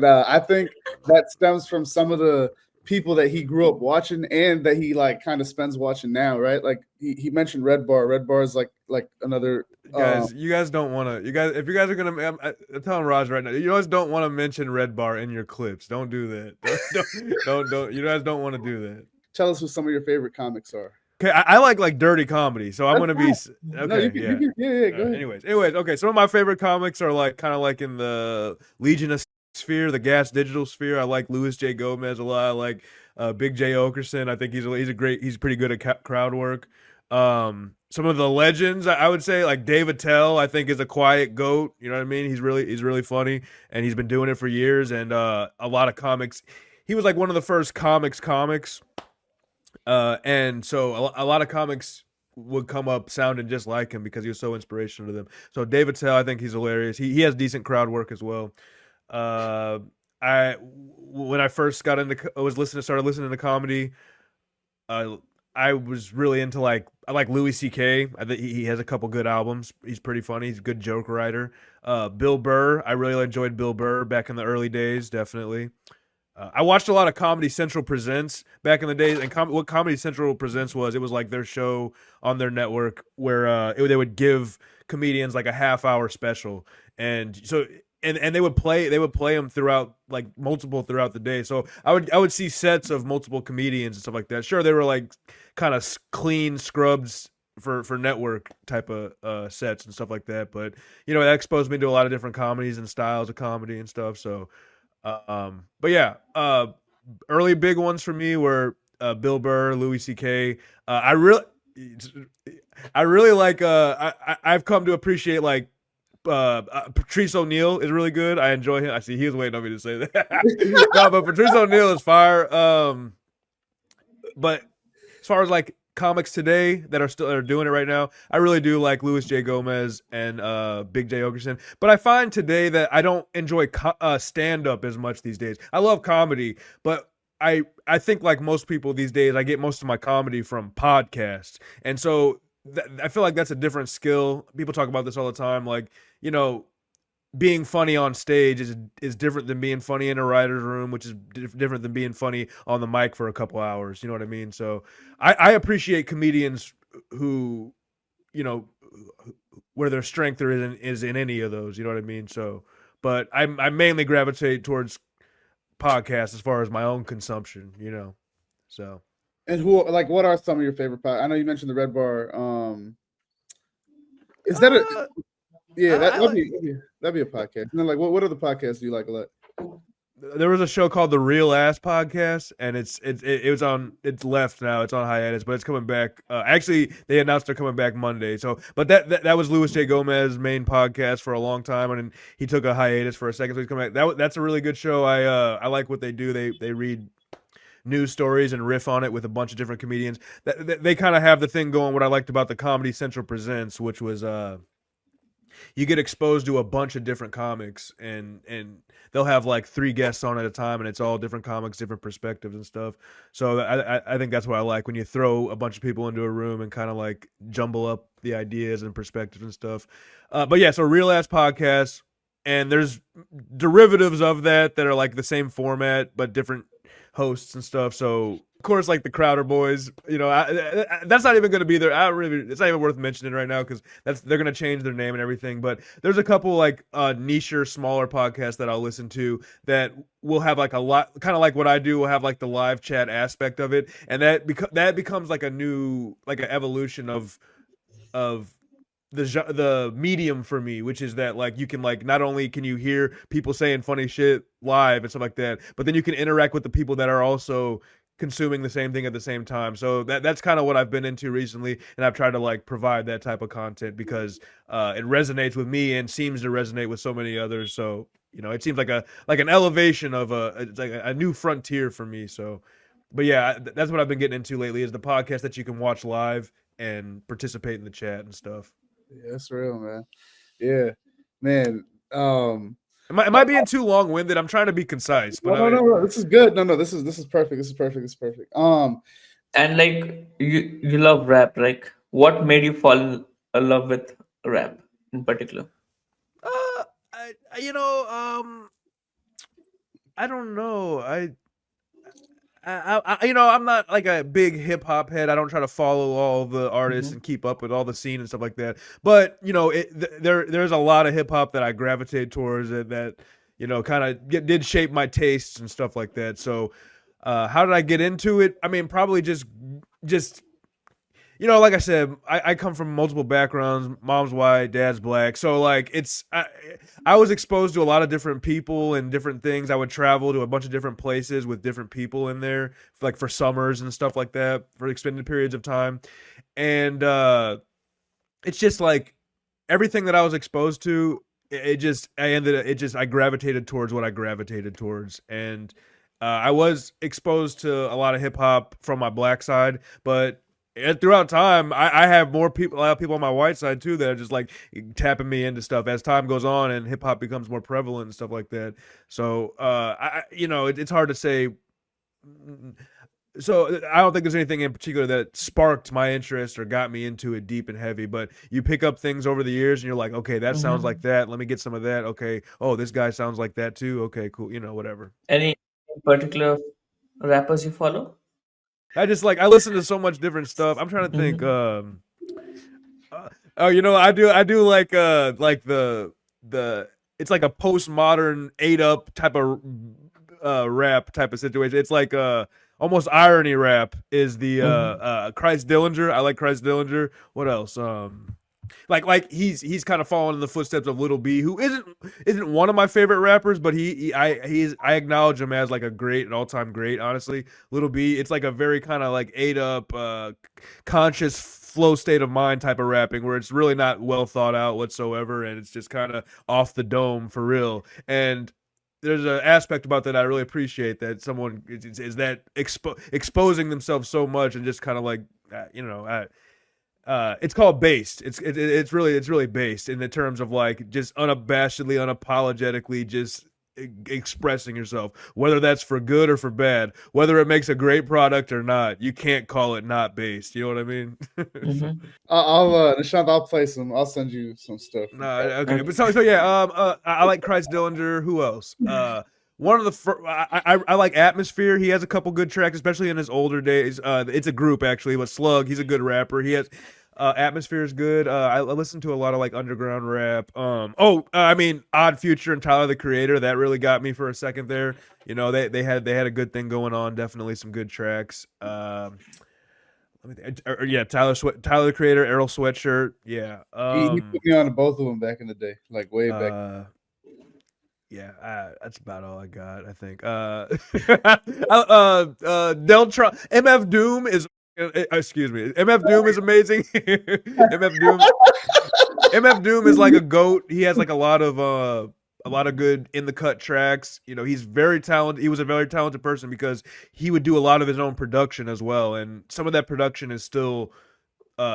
I think that stems from some of the people that he grew up watching and that he like kind of spends watching now, right? Like he mentioned Red Bar. Red Bar is like another. guys, you guys don't want to. You guys, if you guys are gonna, I'm telling Raj right now, you guys don't want to mention Red Bar in your clips. Don't do that. Don't. You guys don't want to do that. Tell us who some of your favorite comics are. Okay, I like dirty comedy, so I'm That's gonna be fine. No, okay. you can, yeah. Go ahead. Anyways, okay. Some of my favorite comics are like kind of like in the Legion of sphere, the Gas Digital sphere. I like Louis J. Gomez a lot. I like Big J. Okerson. I think he's pretty good at crowd work. Some of the legends I would say like Dave Attell. I think is a quiet goat. You know what I mean? He's really funny, and he's been doing it for years. And a lot of comics. He was like one of the first comics. And so a lot of comics would come up sounding just like him because he was so inspirational to them. So David Tell, I think he's hilarious. He has decent crowd work as well. When I first started listening to comedy, I was really into I like Louis C.K. I think he has a couple good albums. He's pretty funny. He's a good joke writer. Bill Burr, I really enjoyed Bill Burr back in the early days, definitely. I watched a lot of Comedy Central Presents back in the days, and what Comedy Central Presents it was like their show on their network where they would give comedians like a half-hour special, and so and they would play them throughout like multiple throughout the day. So I would see sets of multiple comedians and stuff like that. Sure, they were like kind of clean scrubs for network type of sets and stuff like that, but that exposed me to a lot of different comedies and styles of comedy and stuff. So. But yeah, early big ones for me were Bill Burr, Louis C.K. I really like. I've come to appreciate like Patrice O'Neal is really good. I enjoy him. I see he was waiting on me to say that. No, but Patrice O'Neal is fire. But as far as like comics today that are doing it right now, I really do like Louis J. Gomez and Big J. Okerson. But I find today that I don't enjoy stand-up as much these days. I love comedy, but I think like most people these days, I get most of my comedy from podcasts. And so I feel like that's a different skill. People talk about this all the time. Like, being funny on stage is different than being funny in a writer's room, which is different than being funny on the mic for a couple hours. You know what I mean? So I appreciate comedians who, where their strength is in any of those. You know what I mean? So, but I mainly gravitate towards podcasts as far as my own consumption. So. And what are some of your favorite podcasts? I know you mentioned the Red Bar. Is that a yeah? That'd be a podcast. And then what other podcasts do you like a lot? There was a show called The Real Ass Podcast, and it's left now. It's on hiatus, but it's coming back. Actually, they announced they're coming back Monday. So, but that was Louis J. Gomez's main podcast for a long time, and he took a hiatus for a second, so he's coming back. That's a really good show. I like what they do. They read news stories and riff on it with a bunch of different comedians. They kind of have the thing going. What I liked about the Comedy Central Presents, which was you get exposed to a bunch of different comics, and they'll have like 3 guests on at a time, and it's all different comics, different perspectives and stuff. So I think that's what I like, when you throw a bunch of people into a room and kind of like jumble up the ideas and perspectives and stuff. But yeah, so Real Ass Podcast, and there's derivatives of that are like the same format but different hosts and stuff. So of course, like the Crowder Boys, that's not even going to be there. It's not even worth mentioning right now because they're going to change their name and everything. But there's a couple like nicher, smaller podcasts that I'll listen to that will have like a lot, kind of like what I do. Will have like the live chat aspect of it, and that becomes like a new, like an evolution of the medium for me, which is that like you can like not only can you hear people saying funny shit live and stuff like that, but then you can interact with the people that are also consuming the same thing at the same time. So that's kind of what I've been into recently, and I've tried to like provide that type of content because it resonates with me and seems to resonate with so many others. So it seems like an elevation of it's like a new frontier for me. So, but yeah, that's what I've been getting into lately is the podcast that you can watch live and participate in the chat and stuff. Yeah, that's real, man. Yeah, man. Am I being too long winded? I'm trying to be concise, but No. This is good. No. This is perfect. This is perfect. This is perfect. And like you love rap, like what made you fall in love with rap in particular? I I don't know. I'm not like a big hip hop head. I don't try to follow all the artists and keep up with all the scene and stuff like that. But there's a lot of hip hop that I gravitate towards that kind of did shape my tastes and stuff like that. So, how did I get into it? I mean, probably just like I said, I come from multiple backgrounds. Mom's white, dad's black. So like I was exposed to a lot of different people and different things. I would travel to a bunch of different places with different people in there, like for summers and stuff like that, for extended periods of time. And it's just like everything that I was exposed to, I gravitated towards what I gravitated towards. And I was exposed to a lot of hip hop from my black side, but throughout time, I have a lot of people on my white side too that are just like tapping me into stuff as time goes on and hip hop becomes more prevalent and stuff like that. So, it's hard to say. So I don't think there's anything in particular that sparked my interest or got me into it deep and heavy. But you pick up things over the years and you're like, okay, that sounds like that. Let me get some of that. Okay. Oh, this guy sounds like that too. Okay, cool. Whatever. Any particular rappers you follow? I listen to so much different stuff. I'm trying to think. I do like the it's like a postmodern 8-up type of rap type of situation. It's like almost irony rap is the Christ Dillinger. I like Christ Dillinger. What else? Like he's kind of following in the footsteps of Little B, who isn't one of my favorite rappers, but I acknowledge him as like an all-time great. Honestly, Little B, it's like a very kind of like 8-up, conscious flow state of mind type of rapping where it's really not well thought out whatsoever, and it's just kind of off the dome for real. And there's an aspect about that I really appreciate, that someone is that exposing themselves so much and just kind of like it's called based. It's really based in the terms of like just unabashedly, unapologetically, just expressing yourself, whether that's for good or for bad, whether it makes a great product or not. You can't call it not based. You know what I mean? Nishant, I'll play some. I'll send you some stuff. Okay, but so yeah. I like Christ Dillinger. Who else? One of the I like Atmosphere. He has a couple good tracks, especially in his older days. It's a group actually, but Slug, he's a good rapper. He has Atmosphere is good. I listen to a lot of like underground rap. I mean Odd Future and Tyler the Creator, that really got me for a second there. They had a good thing going on. Definitely some good tracks. Tyler the Creator, Errol Sweatshirt. Yeah. He put me on to both of them back in the day, like way back. Yeah, that's about all I got, I think. Deltron, MF Doom is excuse me. MF Doom is amazing. MF Doom is like a goat. He has like a lot of good in the cut tracks. He's very talented. He was a very talented person because he would do a lot of his own production as well, and some of that production is still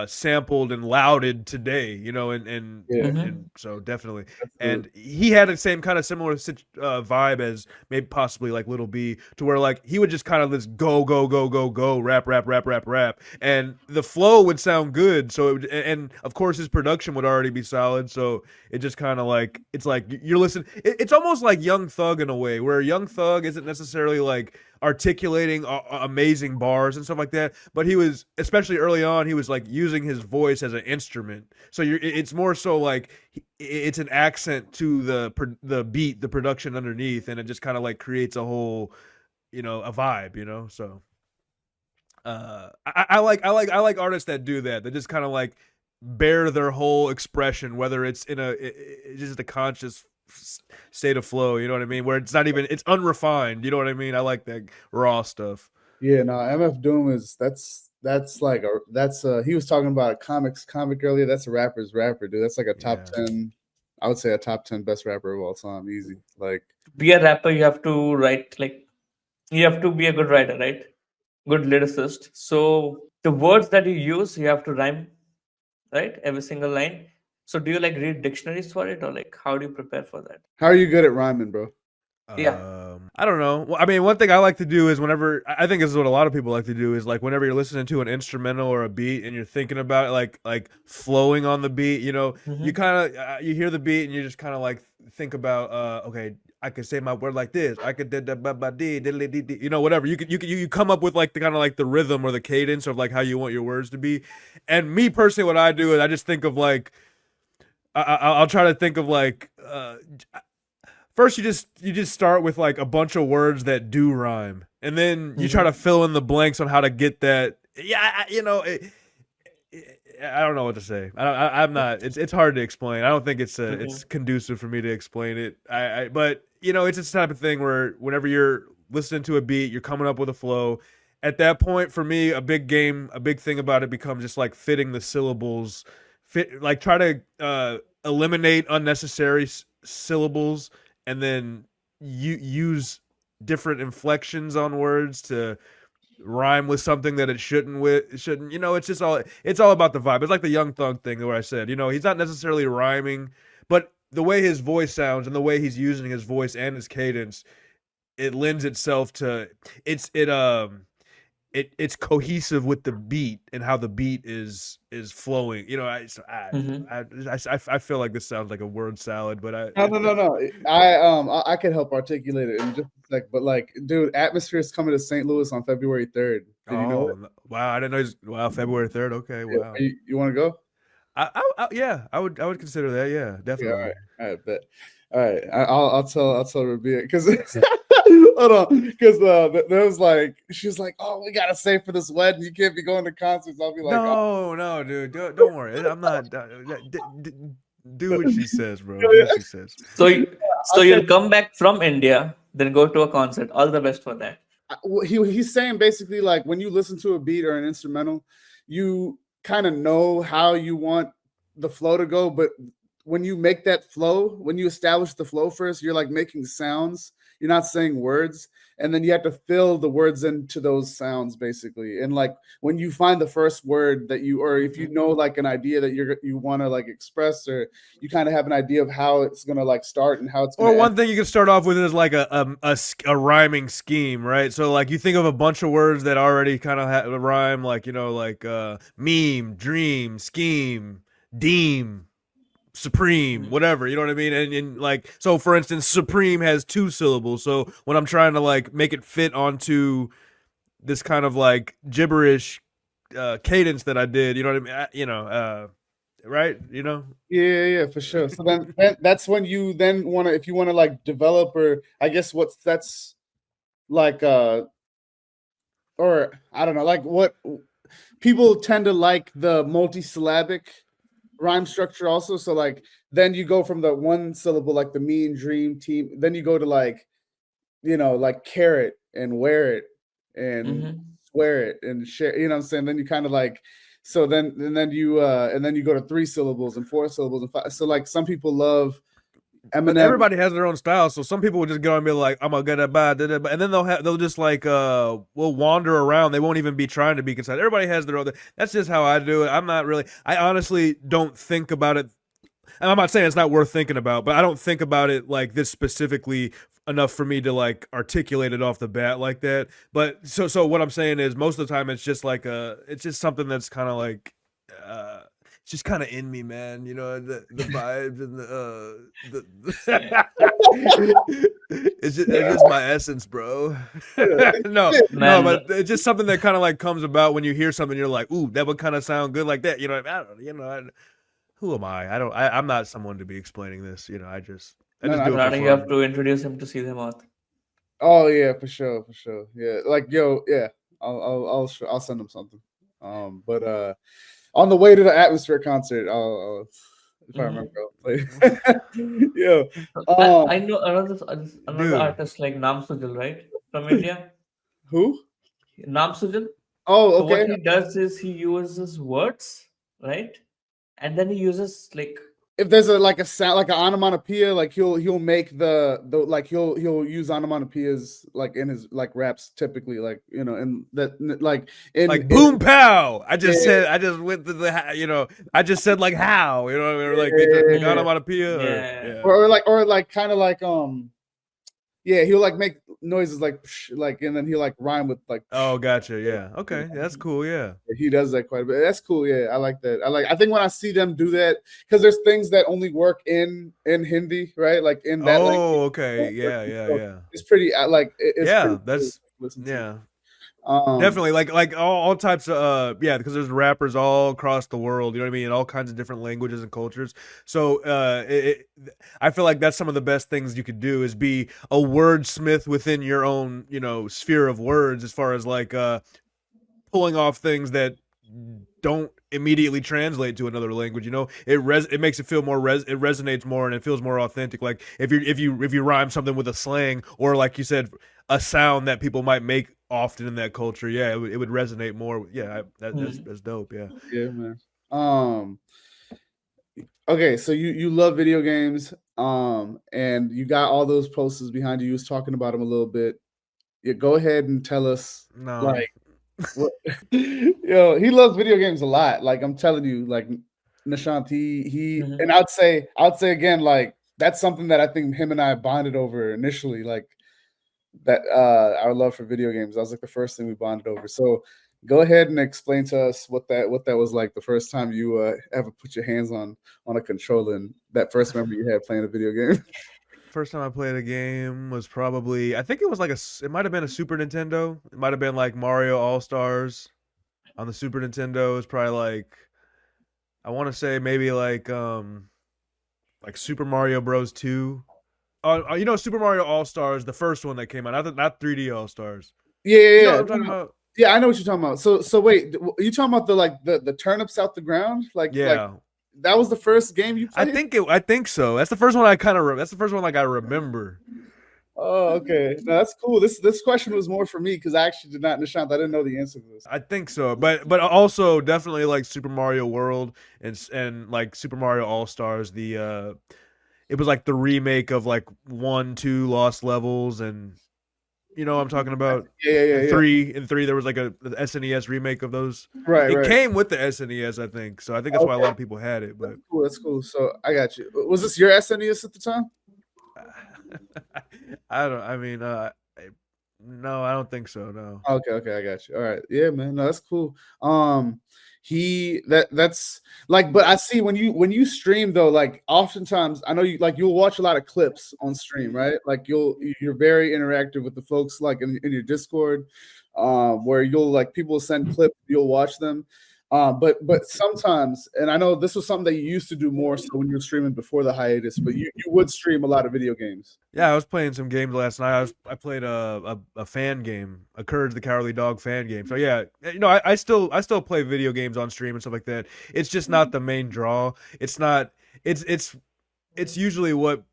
sampled and lauded today, and so definitely. And he had the same kind of similar vibe as maybe possibly like Little B, to where like he would just kind of just go rap, and the flow would sound good. So and of course his production would already be solid. So it just kind of like, it's like you're listening. It's almost like Young Thug in a way, where Young Thug isn't necessarily like articulating amazing bars and stuff like that, but he was, especially early on, he was like using his voice as an instrument. So it's more so like it's an accent to the beat, the production underneath, and it just kind of like creates a whole, a vibe. So I like artists that do that just kind of like bear their whole expression, whether it's in it's just a conscious state of flow, you know what I mean, where it's not even, it's unrefined, you know what I mean. I like that raw stuff. Yeah, no, MF Doom is that's like he was talking about a comic earlier. That's a rapper's rapper, dude. That's like a top Yeah. 10. I would say a top 10 best rapper of all time, easy. Like, Be a rapper, you have to write like you have to be a good writer, right? Good lyricist. So the words that you use, you have to rhyme, right? Every single line. So do you like read dictionaries for it, or like how do you prepare for that? how are you good at rhyming, bro? Yeah. I don't know. Well, I mean, one thing I like to do is whenever I think this is what a lot of people like to do is like whenever you're listening to an instrumental or a beat and you're thinking about it, like flowing on the beat. You know, you Mm-hmm. kind of you hear the beat and you just kind of like think about okay, I could say my word like this. I could did da ba ba dee diddly dee dee. You know, whatever. You come up with like the kind of like the rhythm or the cadence of like how you want your words to be. And me personally, what I do is I just think of like I'll try to think of like first you just start with like a bunch of words that do rhyme, and then you try Mm-hmm. to fill in the blanks on how to get that. Yeah, I don't know what to say. I'm not. It's hard to explain. I don't think it's Mm-hmm. conducive for me to explain it. But it's this type of thing where whenever you're listening to a beat, you're coming up with a flow. At that point, for me, a big thing about it becomes just like fitting the syllables, like try to eliminate unnecessary syllables, and then you use different inflections on words to rhyme with something that it shouldn't. It's all about the vibe. It's like the Young Thug thing where I said, he's not necessarily rhyming, but the way his voice sounds and the way he's using his voice and his cadence, it lends itself to it's cohesive with the beat and how the beat is flowing. Mm-hmm. I feel like this sounds like a word salad, but No. I could help articulate it in just a sec, but like, dude, Atmosphere is coming to St. Louis on February 3rd. Did you know it? wow, I didn't know wow, February 3rd. Okay, Yeah. wow. You want to go? Yeah, I would consider that. Yeah, Yeah, all definitely. right, all right, bet. All right, I'll tell Rabia because hold on, because there was like she was like, oh, we gotta save for this wedding. You can't be going to concerts. I'll be like, oh. No, dude, don't worry. I'm not. Do what she says, bro. Do what she says. So I'll so tell you'll come back from India, then go to a concert. All the best for that. he's saying basically like when you listen to a beat or an instrumental, you kind of know how you want the flow to go, but when you make that flow, when you establish the flow first, you're like making sounds. You're not saying words, and then you have to fill the words into those sounds basically. And like when you find the first word that you, or if you Mm-hmm. know like an idea that you want to like express, or you kind of have an idea of how it's gonna like start and how it's gonna Or end. one thing you can start off with is like a rhyming scheme, right? So like you think of a bunch of words that already kind of rhyme, like like meme, dream, scheme, deem, supreme, Mm-hmm. whatever, you know what I mean? And like, so for instance, supreme has two syllables. So when I'm trying to like make it fit onto this kind of like gibberish cadence that I did, you know what I mean? Right? Yeah, for sure. So then that's when you then want to, if you want to like develop, or I guess what's that's like, or I don't know, like what people tend to like the multisyllabic rhyme structure also. So like then you go from the one syllable, like the mean dream team, then you go to like, like carrot and wear it and Mm-hmm. swear it and share, you know what I'm saying? Then you kind of like, so then and then you go to three syllables and four syllables and five. So like some people love But Eminem. everybody has their own style, so some people will just go and be like, "I'm gonna get it bad," and then they'll just like will wander around. They won't even be trying to be concise. Everybody has their own. That's just how I do it. I'm not really. I honestly don't think about it. And I'm not saying it's not worth thinking about, but I don't think about it like this specifically enough for me to like articulate it off the bat like that. But so what I'm saying is most of the time it's just like it's just something that's kind of like uh it's just kind of in me, man. The vibes and Yeah. it's just my essence, bro. no, no, Man, but it's just something that kind of like comes about when you hear something. You're like, ooh, that would kind of sound good like that. I don't, who am I? I'm not someone to be explaining this. I No, just no, do it for Rana, you have fun. to introduce him to see them out. oh yeah, for sure, for sure. Yeah, like yo, yeah, I'll send them something. But on the way to the Atmosphere concert, I'll if I remember, Mm-hmm. I'll play. Yeah. I know another Dude, artist like Nam Sujal, right? From India. Who? Namsujan. Oh, So what okay. he does is he uses words, right? And then he uses like If there's a like a sound like an onomatopoeia, like he'll make the like he'll use onomatopoeias like in his like raps typically, like and that like Like in boom pow. I yeah, just said I just went to the I just said like how, or like they like mm, onomatopoeia or yeah. yeah. or like kind of like yeah, he'll like make noises like psh, like and then he'll like rhyme with like psh. Oh, gotcha. Yeah. Okay. That's cool. Yeah. He does that quite a bit. That's cool. Yeah, I like that. I think when I see them do that, because there's things that only work in Hindi, right? Like in that language. Oh, okay. Yeah, yeah, So yeah. it's pretty. It's pretty Yeah, cool that's to listen to. yeah. Um, Definitely, like all types of yeah, because there's rappers all across the world, you know what I mean, in all kinds of different languages and cultures. So I feel like that's some of the best things you could do is be a wordsmith within your own sphere of words, as far as like pulling off things that don't immediately translate to another language. It makes it feel more it resonates more and it feels more authentic. Like if you rhyme something with a slang, or like you said, a sound that people might make often in that culture, yeah, it would resonate more. Yeah, that's dope. Yeah. yeah, man. Um, okay, so you love video games, and you got all those posters behind you. You was talking about them a little bit. Yeah, go ahead and tell us No. like what he loves video games a lot. Like I'm telling you, like Nishant, he Mhm. and I'd say again, like that's something that I think him and I bonded over initially, like that our love for video games. That was like the first thing we bonded over. So go ahead and explain to us what that was like the first time you ever put your hands on a controller and that first memory you had playing a video game. First time I played a game was probably, I think it was like it might have been a Super Nintendo. It might have been like Mario All Stars on the Super Nintendo. It was probably like, I want to say maybe like Super Mario Bros. 2. Super Mario All Stars, the first one that came out, not 3D All Stars. Yeah, yeah, You know yeah. what I'm talking No, about? yeah, I know what you're talking about. So wait, are you talking about the like the turnips out the ground? Like Yeah, that was the first game you played? I think so. That's the first one that's the first one like I remember. Oh, okay. No, that's cool. This question was more for me because I actually did not, Nishant. I didn't know the answer to this. I think so, but also definitely like Super Mario World and like Super Mario All Stars. It was like the remake of like 1, 2 Lost Levels, and you know what I'm talking about. Yeah, yeah, yeah, And yeah. three, there was like a SNES remake of those. Right, It right. came with the SNES, I think. So I think that's why a lot Okay, of people had it. But that's cool. That's cool. So I got you. Was this your SNES at the time? I don't. I mean, no, I don't think so. No. Okay, okay, I got you. All right. Yeah, man. No, that's cool. That's like, but I see when you stream though, like oftentimes I know you'll watch a lot of clips on stream, right? Like you're very interactive with the folks like in your Discord, where you'll like people will send clips, you'll watch them. But sometimes, and I know this was something that you used to do more so when you were streaming before the hiatus, but you would stream a lot of video games. Yeah, I was playing some games last night. I played a fan game, a Courage the Cowardly Dog fan game. So yeah, I still play video games on stream and stuff like that. It's just not the main draw. It's not. It's usually what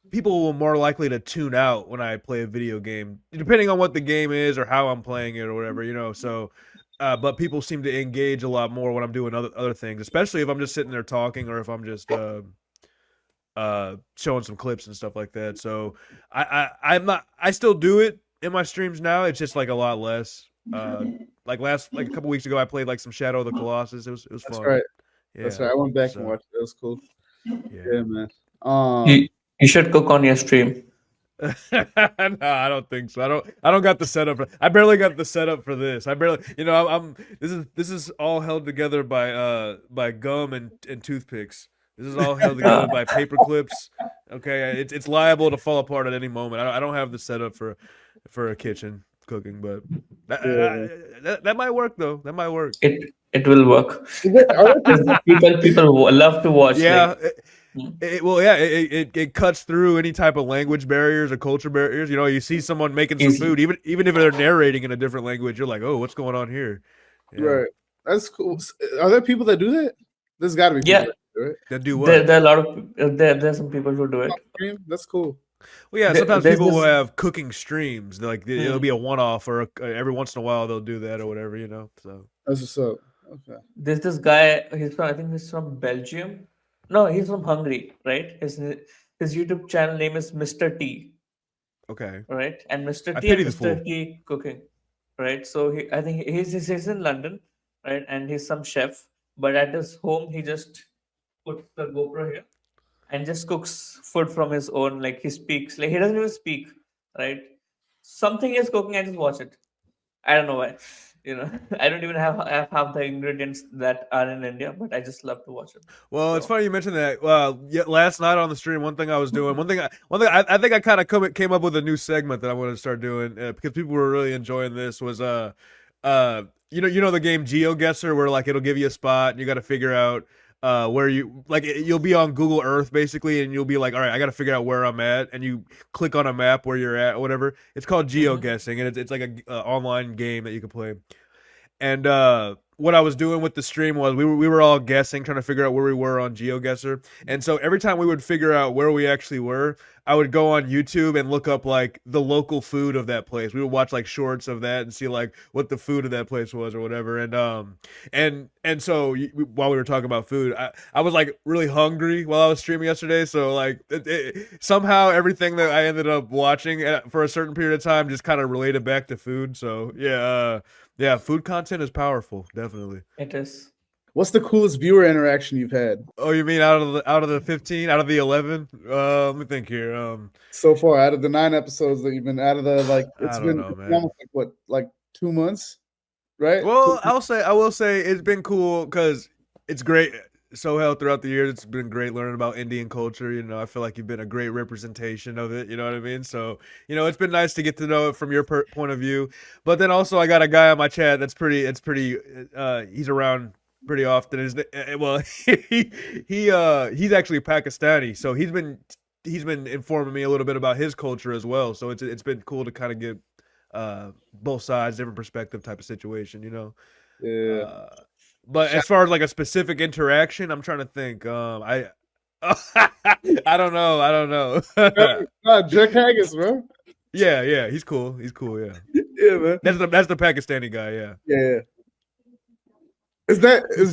people will more likely to tune out when I play a video game, depending on what the game is or how I'm playing it or whatever. So. But people seem to engage a lot more when I'm doing other things, especially if I'm just sitting there talking or if I'm just showing some clips and stuff like that. So I'm not. I still do it in my streams now. It's just like a lot less. Like a couple weeks ago, I played like some Shadow of the Colossus. It was That's fun. right. That's Yeah. right. I went back and So watched it. It was cool. yeah. Yeah, man. You, you should cook on your stream. No, I don't think so. I don't got the setup. I barely got the setup for this. I barely. I'm. This is all held together by gum and toothpicks. This is all held together by paper clips. Okay, it's liable to fall apart at any moment. I don't have the setup for a kitchen cooking, but Yeah. that might work though. That might work. It will work. Are there Because people love to watch Yeah. like. Hmm? It cuts through any type of language barriers or culture barriers. You see someone making some Easy. food, even if they're narrating in a different language, you're like, oh, what's going on here? Yeah. right? That's cool. Are there people that do that? There's got to be people Yeah, that do it. That do there what? there are a lot of there's some people who do it. That's cool. Well, yeah, sometimes There's people will this. have cooking streams. Like it'll be Hmm. a one-off, or every once in a while they'll do that or whatever, So That's what's up. Okay. There's this guy. He's from, I think he's from Belgium. No, he's from Hungary, right? His YouTube channel name is Mr. T, okay, right? And Mr. I T and pity the Mr. fool. T cooking, right? So I think he's in London, right? And he's some chef, but at his home he just puts the GoPro here and just cooks food from his own. Like he speaks, like he doesn't even speak, right? Something is cooking, I just watch it. I don't know why. I don't even have half the ingredients that are in India, but I just love to watch it. Well, it's So. funny you mentioned that. Yeah, last night on the stream, one thing I was doing, I think I kind of came up with a new segment that I wanted to start doing because people were really enjoying this. Was you know the game GeoGuessr where like it'll give you a spot and you got to figure out where you'll be on Google Earth basically and you'll be like, all right, I got to figure out where I'm at, and you click on a map where you're at or whatever. It's called Hmm. GeoGuessing, and it's like a online game that you can play. And what I was doing with the stream was we were all guessing, trying to figure out where we were on GeoGuessr. And so every time we would figure out where we actually were, I would go on YouTube and look up like the local food of that place. We would watch like shorts of that and see like what the food of that place was or whatever. And so while we were talking about food, I was like really hungry while I was streaming yesterday. So like somehow everything that I ended up watching for a certain period of time just kind of related back to food. So yeah, food content is powerful, definitely. It is. What's the coolest viewer interaction you've had Oh, you mean out of the 15, out of the 11? Let me think here. so far out of the 9 episodes that you've been out of the like? I It's don't been know, it's been man. almost like what, like 2 months, right? Well, I will say it's been cool because it's great. Sohail, throughout the years, it's been great learning about Indian culture. I feel like you've been a great representation of it. You know what I mean? So, it's been nice to get to know it from your point of view. But then also, I got a guy on my chat that's pretty. He's around pretty often. Well, he's actually Pakistani, so he's been informing me a little bit about his culture as well. So it's been cool to kind of get both sides, different perspective type of situation. Yeah. Uh, but as far as like a specific interaction, I'm trying to think. I don't know. I don't know. Jerk Haggis, bro. Yeah, he's cool. He's cool. Yeah, Yeah, man. that's the Pakistani guy. Yeah, Yeah. Is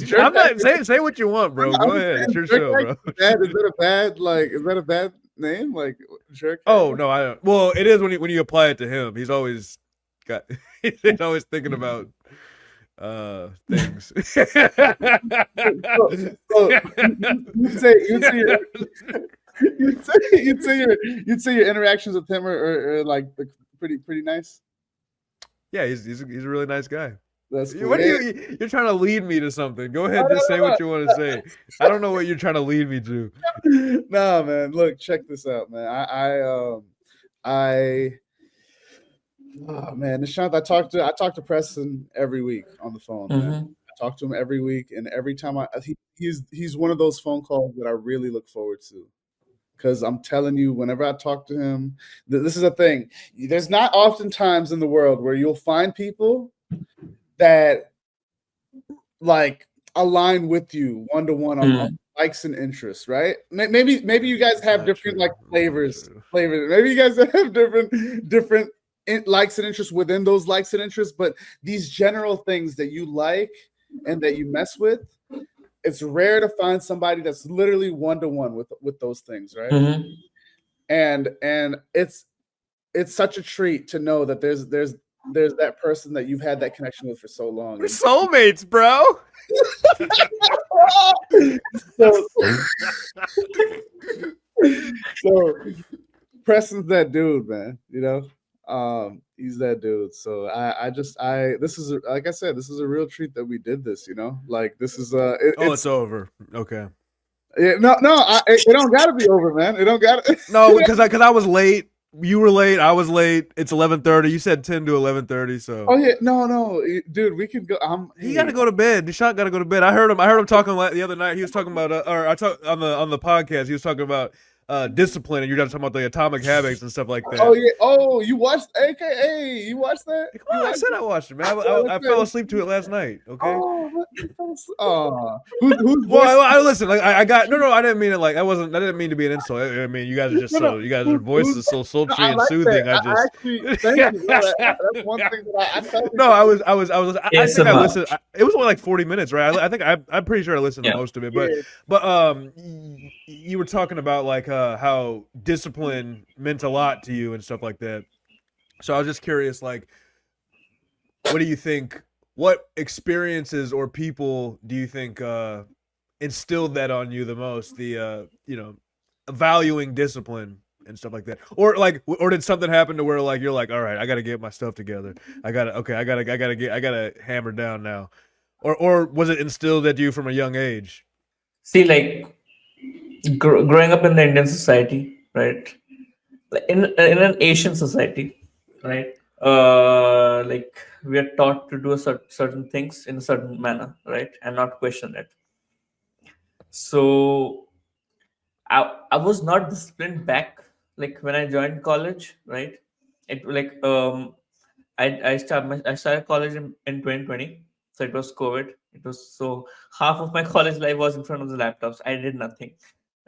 Jerk I'm not Haggis? say what you want, bro. I'm Go just ahead. It's saying, your Jerk show, Haggis bro. is bad. Is that a bad name? Like Jerk Oh Haggis? no, I don't. Well, it is when you apply it to him. He's always got. He's always thinking about things. So, you'd say your interactions with him are like pretty nice. Yeah, he's a really nice guy. That's cool. What are Yeah. you're trying to lead me to something? Go ahead, No, just say no, what you want to say. I don't know what you're trying to lead me to. no. Nah, man. Look, check this out, man. I oh man, Nishant, I talk to Preston every week on the phone, man. Hmm. I talk to him every week, and every time he's one of those phone calls that I really look forward to. Because I'm telling you, whenever I talk to him, this is a thing. There's not often times in the world where you'll find people that like align with you one to one on likes and interests, right? Maybe you guys have Not different true. like Not flavors. true. Maybe you guys have different likes and interests within those likes and interests, but these general things that you like and that you mess with, it's rare to find somebody that's literally one to one with those things, right? Hmm. And it's such a treat to know that there's that person that you've had that connection with for so long. We're soulmates, bro. so, so Preston's that dude, man. He's that dude. So this is like I said, this is a real treat that we did this. Like this is It's over. Okay. no, it don't gotta be over, man. It don't gotta. No, because I was late. You were late. I was late. It's 11:30. You said 10 to 11:30. So. Oh yeah, no, dude, we can go. He got to go to bed. Nishant got to go to bed. I heard him talking the other night. He was talking about, or I talked on the podcast. He was talking about discipline, and you're just talking about the Atomic Habits and stuff like that. Oh yeah. Oh, you watched AKA? You watched that? Come You on, I watched said it? I watched it, man. Oh, I fell asleep to it last night. Okay. Who's voice? Well, I listen. Like I got no. I didn't mean it. Like I didn't mean to be an insult. I mean, you guys are just No, you guys' voice is so no, sultry I and like soothing. that. I just actually thank you. No, that's one thing that I totally no. I think I ASMR. listened. It was only like 40 minutes, right? I think I'm pretty sure I listened to Yeah. most of it. Yeah. But you were talking about like how discipline meant a lot to you and stuff like that. So I was just curious, like, what do you think? What experiences or people do you think instilled that on you the most? The valuing discipline and stuff like that, or did something happen to where like you're like, all right, I got to get my stuff together. I gotta hammer down now, or was it instilled at you from a young age? See, like growing up in the Indian society, right? Like, in an Asian society, right? Like we are taught to do certain things in a certain manner, right, and not question it. So I was not disciplined back, like when I joined college, right? It like I started college in 2020, so it was COVID. It was so half of my college life was in front of the laptops. I did nothing.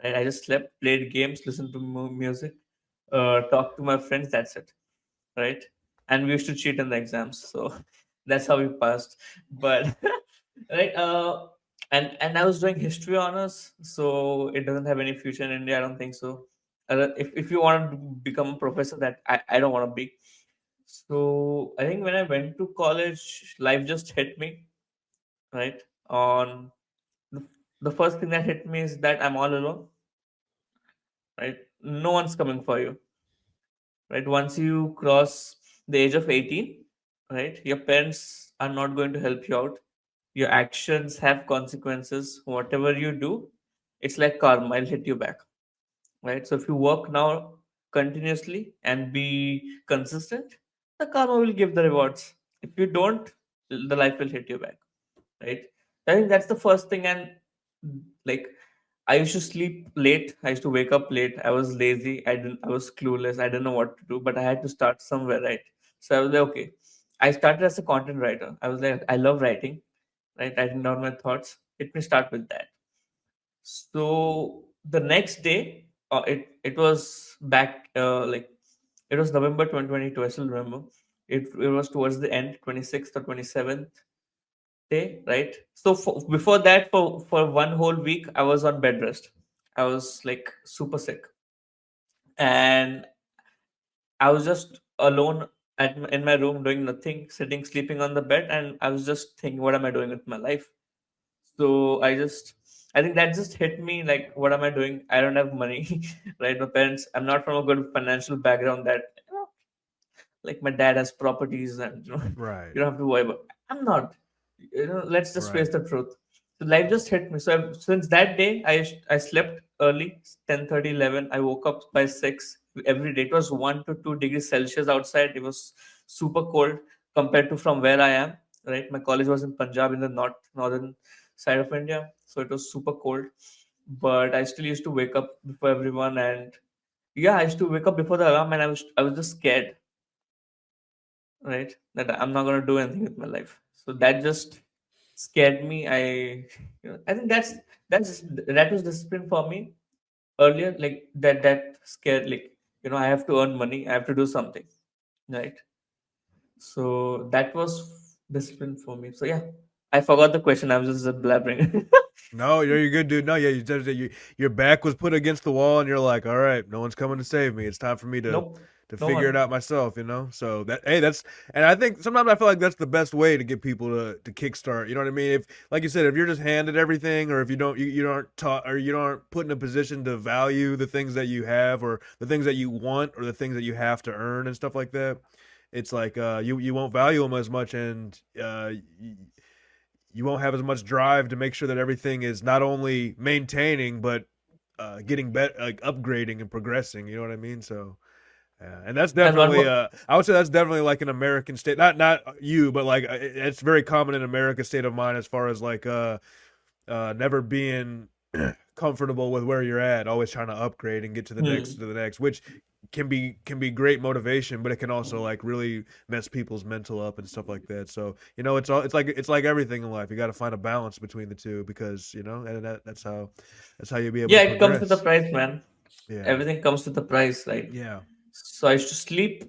Right? I just slept, played games, listened to music, talked to my friends. That's it, right? And we used to cheat in the exams, so that's how we passed. But right, and I was doing history honors, so it doesn't have any future in India. I don't think so. If you want to become a professor, that I don't want to be. So I think when I went to college, life just hit me, right? On the, the first thing that hit me is that I'm all alone, right? No one's coming for you, right? Once you cross the age of 18, right, your parents are not going to help you out. Your actions have consequences. Whatever you do, it's like karma, it'll hit you back, right? So if you work now continuously and be consistent, the karma will give the rewards. If you don't, the life will hit you back, right? I think that's the first thing. And like I used to sleep late. I used to wake up late. I was lazy. I was clueless. I didn't know what to do, but I had to start somewhere, right? So I was like, okay. I started as a content writer. I was like, I love writing, right? Writing down my thoughts. Let me start with that. So the next day, it was back like it was November 2022. I still remember. It was towards the end, 26th or 27th day, right? So before that, for one whole week, I was on bed rest. I was like super sick, and I was just alone in my room doing nothing, sitting, sleeping on the bed, and I was just thinking, what am I doing with my life? So I think that just hit me like, what am I doing? I don't have money, right? My parents, I'm not from a good financial background that, like my dad has properties and Right, you don't have to worry about. I'm not. Let's just face right. the truth. So life just hit me. So since that day, I slept early, 10:30, 11. I woke up by 6 every day. It was 1 to 2 degrees Celsius outside. It was super cold compared to from where I am. Right, my college was in Punjab in the northern side of India, so it was super cold. But I still used to wake up before everyone, and yeah, I used to wake up before the alarm, and I was just scared, right? That I'm not gonna do anything with my life. So that just scared me. I think that was discipline for me earlier. Like that scared. Like I have to earn money. I have to do something, right? So that was discipline for me. So yeah, I forgot the question. I was just blabbering. No, you're good, dude. No, yeah, your back was put against the wall, and you're like, all right, no one's coming to save me. It's time for me to Nope, no figure it one. out myself, you know. So that's and I think sometimes I feel like that's the best way to get people to kickstart. You know what I mean? If like you said, if you're just handed everything, or if you aren't taught, or you aren't put in a position to value the things that you have, or the things that you want, or the things that you have to earn and stuff like that, it's like you won't value them as much, and you won't have as much drive to make sure that everything is not only maintaining but getting better, like upgrading and progressing. You know what I mean? So, and that's And one definitely, more. I would say that's definitely like an American state. Not you, but like it's very common in America state of mind as far as like never being comfortable with where you're at, always trying to upgrade and get to the next, which can be great motivation, but it can also like really mess people's mental up and stuff like that. So it's like everything in life. You got to find a balance between the two because and that's how you'll be able Yeah, to it comes with the progress. price, man. Yeah, Everything comes with the price, right? yeah, So I used to sleep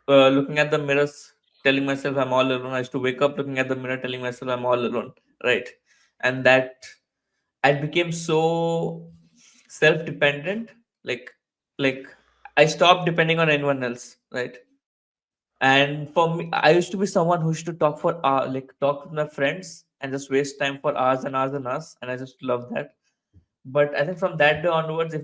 looking at the mirrors, telling myself I'm all alone. I used to wake up looking at the mirror, telling myself I'm all alone, right? And that I became so self-dependent, like like I stopped depending on anyone else, right? And for me, I used to be someone who used to talk for talk with my friends and just waste time for hours and hours and hours, and I just love that. But I think from that day onwards,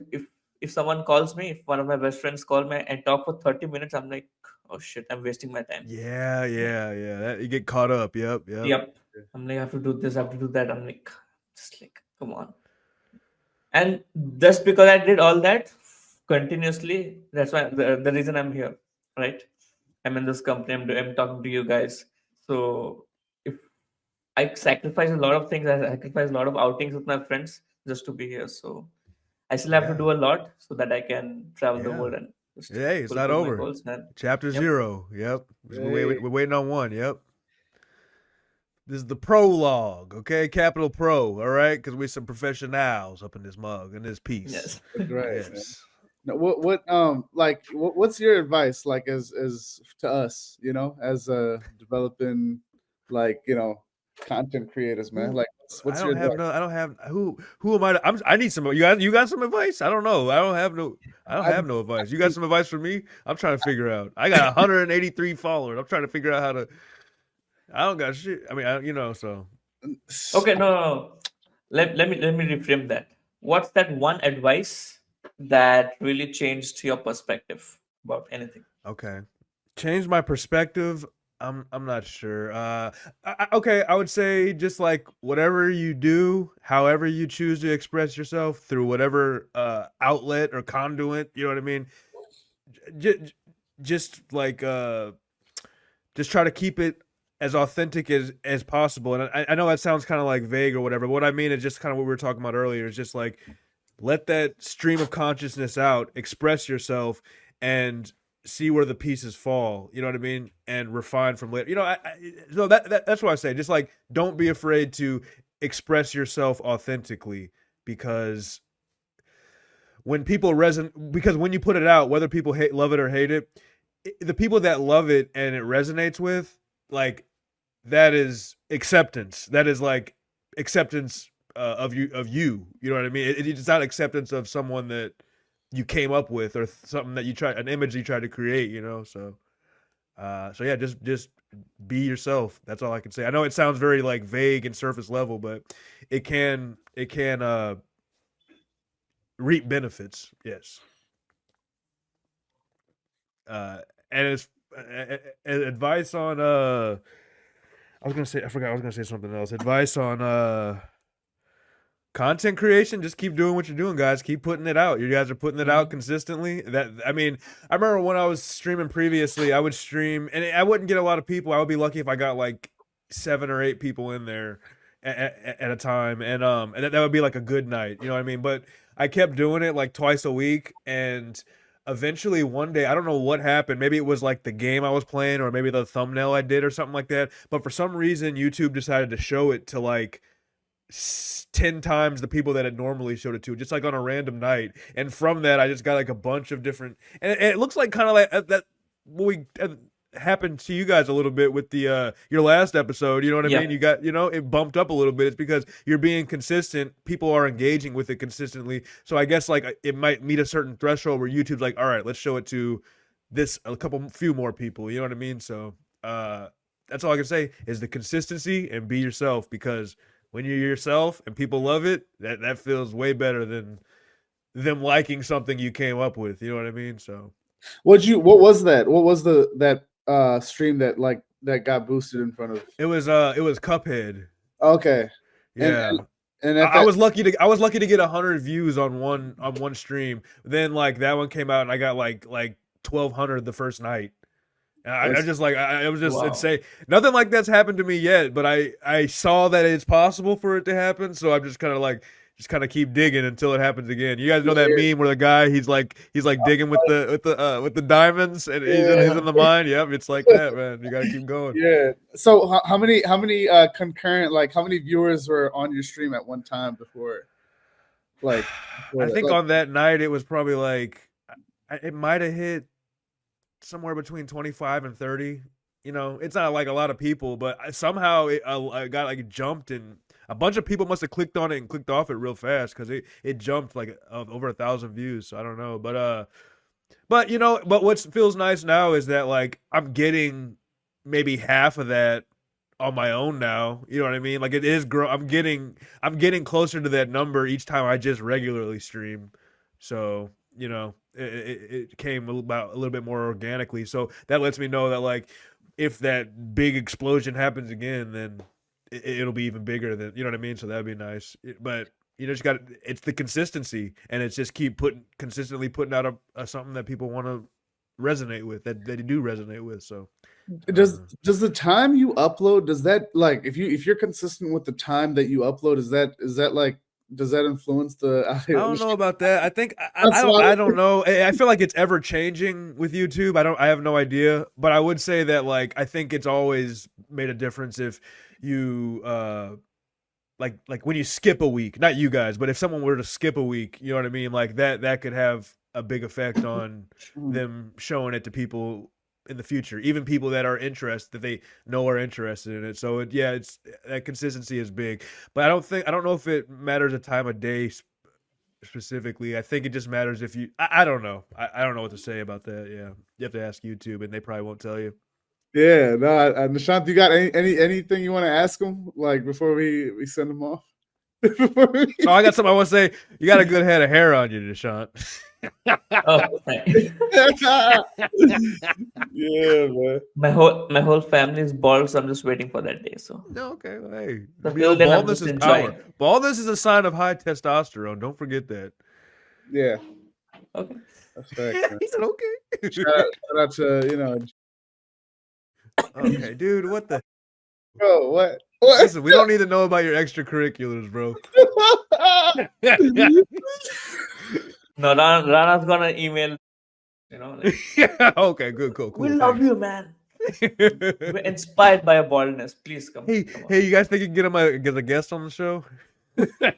if someone calls me, if one of my best friends call me and talk for 30 minutes, I'm like, oh shit, I'm wasting my time. yeah. You get caught up. Yep. Yep. I'm like, I have to do this, I have to do that. I'm like, just like, come on. And just because I did all that continuously, that's why the reason I'm here, right? I'm in this company, I'm talking to you guys. So if I sacrifice a lot of things, I sacrifice a lot of outings with my friends just to be here. So I still have to Yeah, do a lot so that I can travel the yeah. world and just Hey, it's not fulfill my over. goals, man. Chapter Yep. 0. Yep. Hey, We're waiting on 1. Yep. This is the prologue, okay? Capital Pro, all right? Because we're some professionals up in this mug, in this piece. Yes. that's right, man. Yes. Now, what's your advice, like, as to us, as developing, like, content creators, man? Who Like, what's your advice? I don't have who am I I need some you got some advice? I don't know. I don't I, have no advice. You got some advice for me? I'm trying to figure out. I got 183 followers. I'm trying to figure out how to I don't got shit. I mean, so Okay, no. Let me reframe that. What's that one advice that really changed your perspective about anything? okay. Changed my perspective. I'm not sure. Okay, I would say just like whatever you do, however you choose to express yourself through whatever outlet or conduit, you know what I mean? J- just like just try to keep it as authentic as possible. And I know that sounds kind of like vague or whatever. But what I mean is just kind of what we were talking about earlier. Is just like let that stream of consciousness out, express yourself, and see where the pieces fall. You know what I mean? And refine from later. So that's what I say. Just like don't be afraid to express yourself authentically because because when you put it out, whether people love it or hate it, the people that love it and it resonates with, like that is acceptance. That is like acceptance of you. You know what I mean? It's not acceptance of someone that you came up with or something that an image you tried to create. So yeah, just be yourself. That's all I can say. I know it sounds very like vague and surface level, but it can reap benefits. Yes. And it's advice on I forgot I was gonna say something else. Advice on content creation. Just keep doing what you're doing, guys. Keep putting it out. You guys are putting it out Mhm. consistently. I mean, I remember when I was streaming previously, I would stream and I wouldn't get a lot of people. I would be lucky if I got like 7 or 8 people in there at a time, and that would be like a good night. You know what I mean? But I kept doing it like twice a week, and eventually one day I don't know what happened. Maybe it was like the game I was playing, or maybe the thumbnail I did, or something like that. But for some reason, YouTube decided to show it to like 10 times the people that it normally showed it to, just like on a random night. And from that, I just got like a bunch of different, and it looks like kind of like that what we happened to you guys a little bit with the your last episode. You know what I mean? Yeah. You got, it bumped up a little bit. It's because you're being consistent. People are engaging with it consistently. So I guess like it might meet a certain threshold where YouTube's like, all right, let's show it to few more people. You know what I mean? So that's all I can say is the consistency and be yourself, because when you're yourself and people love it, that feels way better than them liking something you came up with. You know what I mean? So What was that? What was that stream that got boosted in front of? it was Cuphead. Okay, and Yeah. and, and at I that was lucky to get 100 views on one stream. Then like that one came out and I got like 1,200 the first night. And I that's just like it was just Wow. insane. Nothing like that's happened to me yet, but I saw that it's possible for it to happen, so I'm just kind of like just kind of keep digging until it happens again. You guys know that Yeah, meme where the guy he's like digging with the diamonds and yeah, he's in the mine. Yep, it's like that, man. You got to keep going. yeah. So how many concurrent, like how many viewers were on your stream at one time like before I that? think Like, on that night it was probably like it might have hit somewhere between 25 and 30. You know, it's not like a lot of people, but somehow I got like jumped, and a bunch of people must have clicked on it and clicked off it real fast because it jumped like over 1,000 views. So I don't know, but you know, but what feels nice now is that like I'm getting maybe half of that on my own now. You know what I mean? Like it is I'm getting closer to that number each time I just regularly stream. So, you know, it came about a little bit more organically. So that lets me know that like if that big explosion happens again, then it'll be even bigger than, you know what I mean? So that'd be nice. But you know, just got it's the consistency, and it's just keep consistently putting out something that people want to resonate with, that they do resonate with. So does the time you upload, does that, like, if you're consistent with the time that you upload, is that like, does that influence the I don't know about that. I think That's why I don't know. I feel like it's ever changing with YouTube. I have no idea, but I would say that like I think it's always made a difference if you like when you skip a week, not you guys, but if someone were to skip a week, you know what I mean? Like that could have a big effect on them showing it to people in the future, even people that are interested, that they know are interested in it. So yeah, it's that consistency is big, but I don't know if it matters a time of day specifically. I think it just matters if you. I don't know. I don't know what to say about that. Yeah, you have to ask YouTube, and they probably won't tell you. Yeah, no, Nishant, you got anything you want to ask him, like, before we send him off? Oh, I got something I want to say. You got a good head of hair on you, Nishant. Oh, thank- Yeah, man. my whole family is bald, so I'm just waiting for that day. So, No, okay. Well, hey, so you know, till then, I'm baldness just is power. enjoying. Baldness is a sign of high testosterone. Don't forget that. Yeah, Okay. that's facts, man. He said, okay. Shout out to Okay, dude, what the? bro. What? Listen, we don't need to know about your extracurriculars, bro. No, Rana's gonna email. Like, Yeah, okay, good, cool. we love Thanks. you, man. We're inspired by your baldness. Please come. Hey, Come on. hey, you guys think you can get a guest on the show?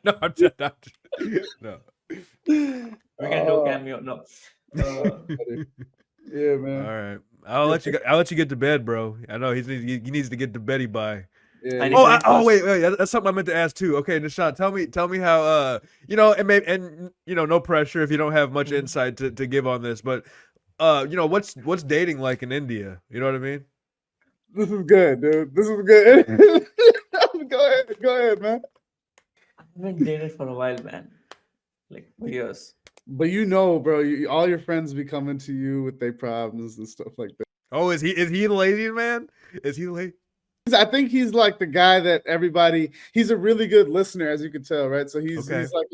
No, I'm just, no. We can do cameo. No. Yeah, All man. right, I'll let you get to bed, bro. I know he needs to get to beddy by. Yeah, I need yeah. to eat Oh, first. wait, that's something I meant to ask too. Okay, Nishant, tell me how you know, and you know, no pressure if you don't have much insight to give on this, but you know, what's dating like in India? You know what I mean? This is good, dude. This is good. Go ahead, man. I've been dated for a while, man. Like for years. But you know, bro, all your friends be coming to you with their problems and stuff like that. Oh, is he the lazy man? Is he late? I think he's like the guy that everybody. He's a really good listener, as you can tell, right? So Okay. he's like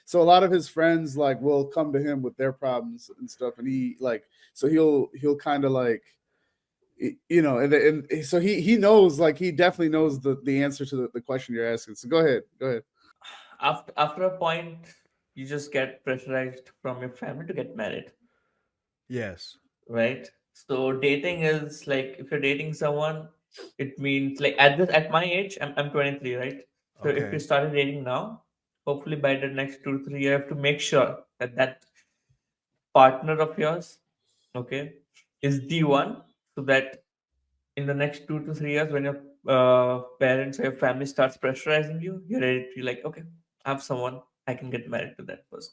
so a lot of his friends like will come to him with their problems and stuff, and he like, so he'll kind of like, you know, and so he knows, like, he definitely knows the answer to the question you're asking. So go ahead. After a point, you just get pressurized from your family to get married, Yes. right? So dating is like, if you're dating someone, it means like at my age, I'm 23, right? So if Okay. you started dating now, hopefully by the next 2 to 3 years, you have to make sure that that partner of yours, okay, is the one, so that in the next 2 to 3 years, when your parents or your family starts pressurizing you, you're ready to, like, okay, I have someone, I can get married to that person.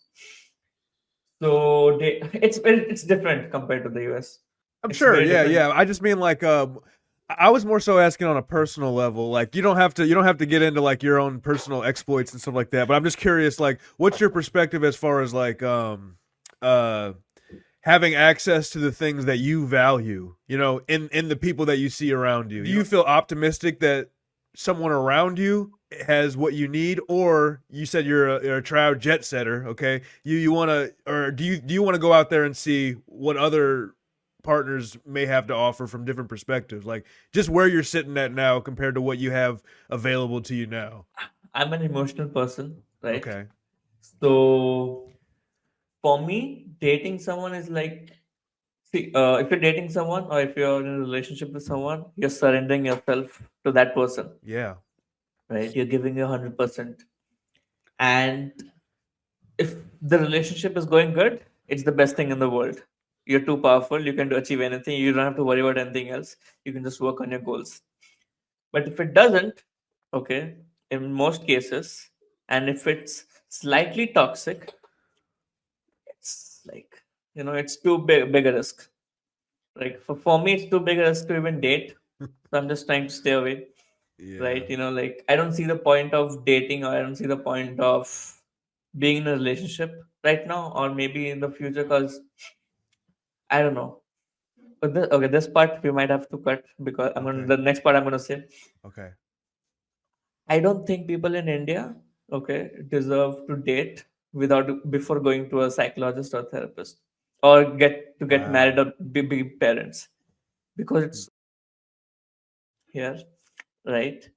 So it's different compared to the US. I'm It's sure. very Yeah, different. yeah. I just mean like I was more so asking on a personal level. Like you don't have to get into like your own personal exploits and stuff like that. But I'm just curious, like, what's your perspective as far as like uh having access to the things that you value, you know, in the people that you see around you? Do you feel optimistic that someone around you has what you need, or you said you're a proud jet setter, okay? You want to, or do you want to go out there and see what other partners may have to offer from different perspectives, like just where you're sitting at now compared to what you have available to you now? I'm an emotional person, right? Okay. So for me, dating someone is like, see, if you're dating someone or if you're in a relationship with someone, you're surrendering yourself to that person, Yeah. right? You're giving your 100%. And if the relationship is going good, it's the best thing in the world. You're too powerful. You can achieve anything. You don't have to worry about anything else. You can just work on your goals. But if it doesn't, okay, in most cases, and if it's slightly toxic, it's like, it's too big a risk. Like for me, it's too big a risk to even date. So I'm just trying to stay away, Yeah. right? Like I don't see the point of dating, or I don't see the point of being in a relationship right now, or maybe in the future, because I don't know. But this part we might have to cut, because Okay. the next part I'm gonna say, Okay. I don't think people in India, okay, deserve to date without before going to a psychologist or therapist, or get married Wow. or be parents, because it's here, right?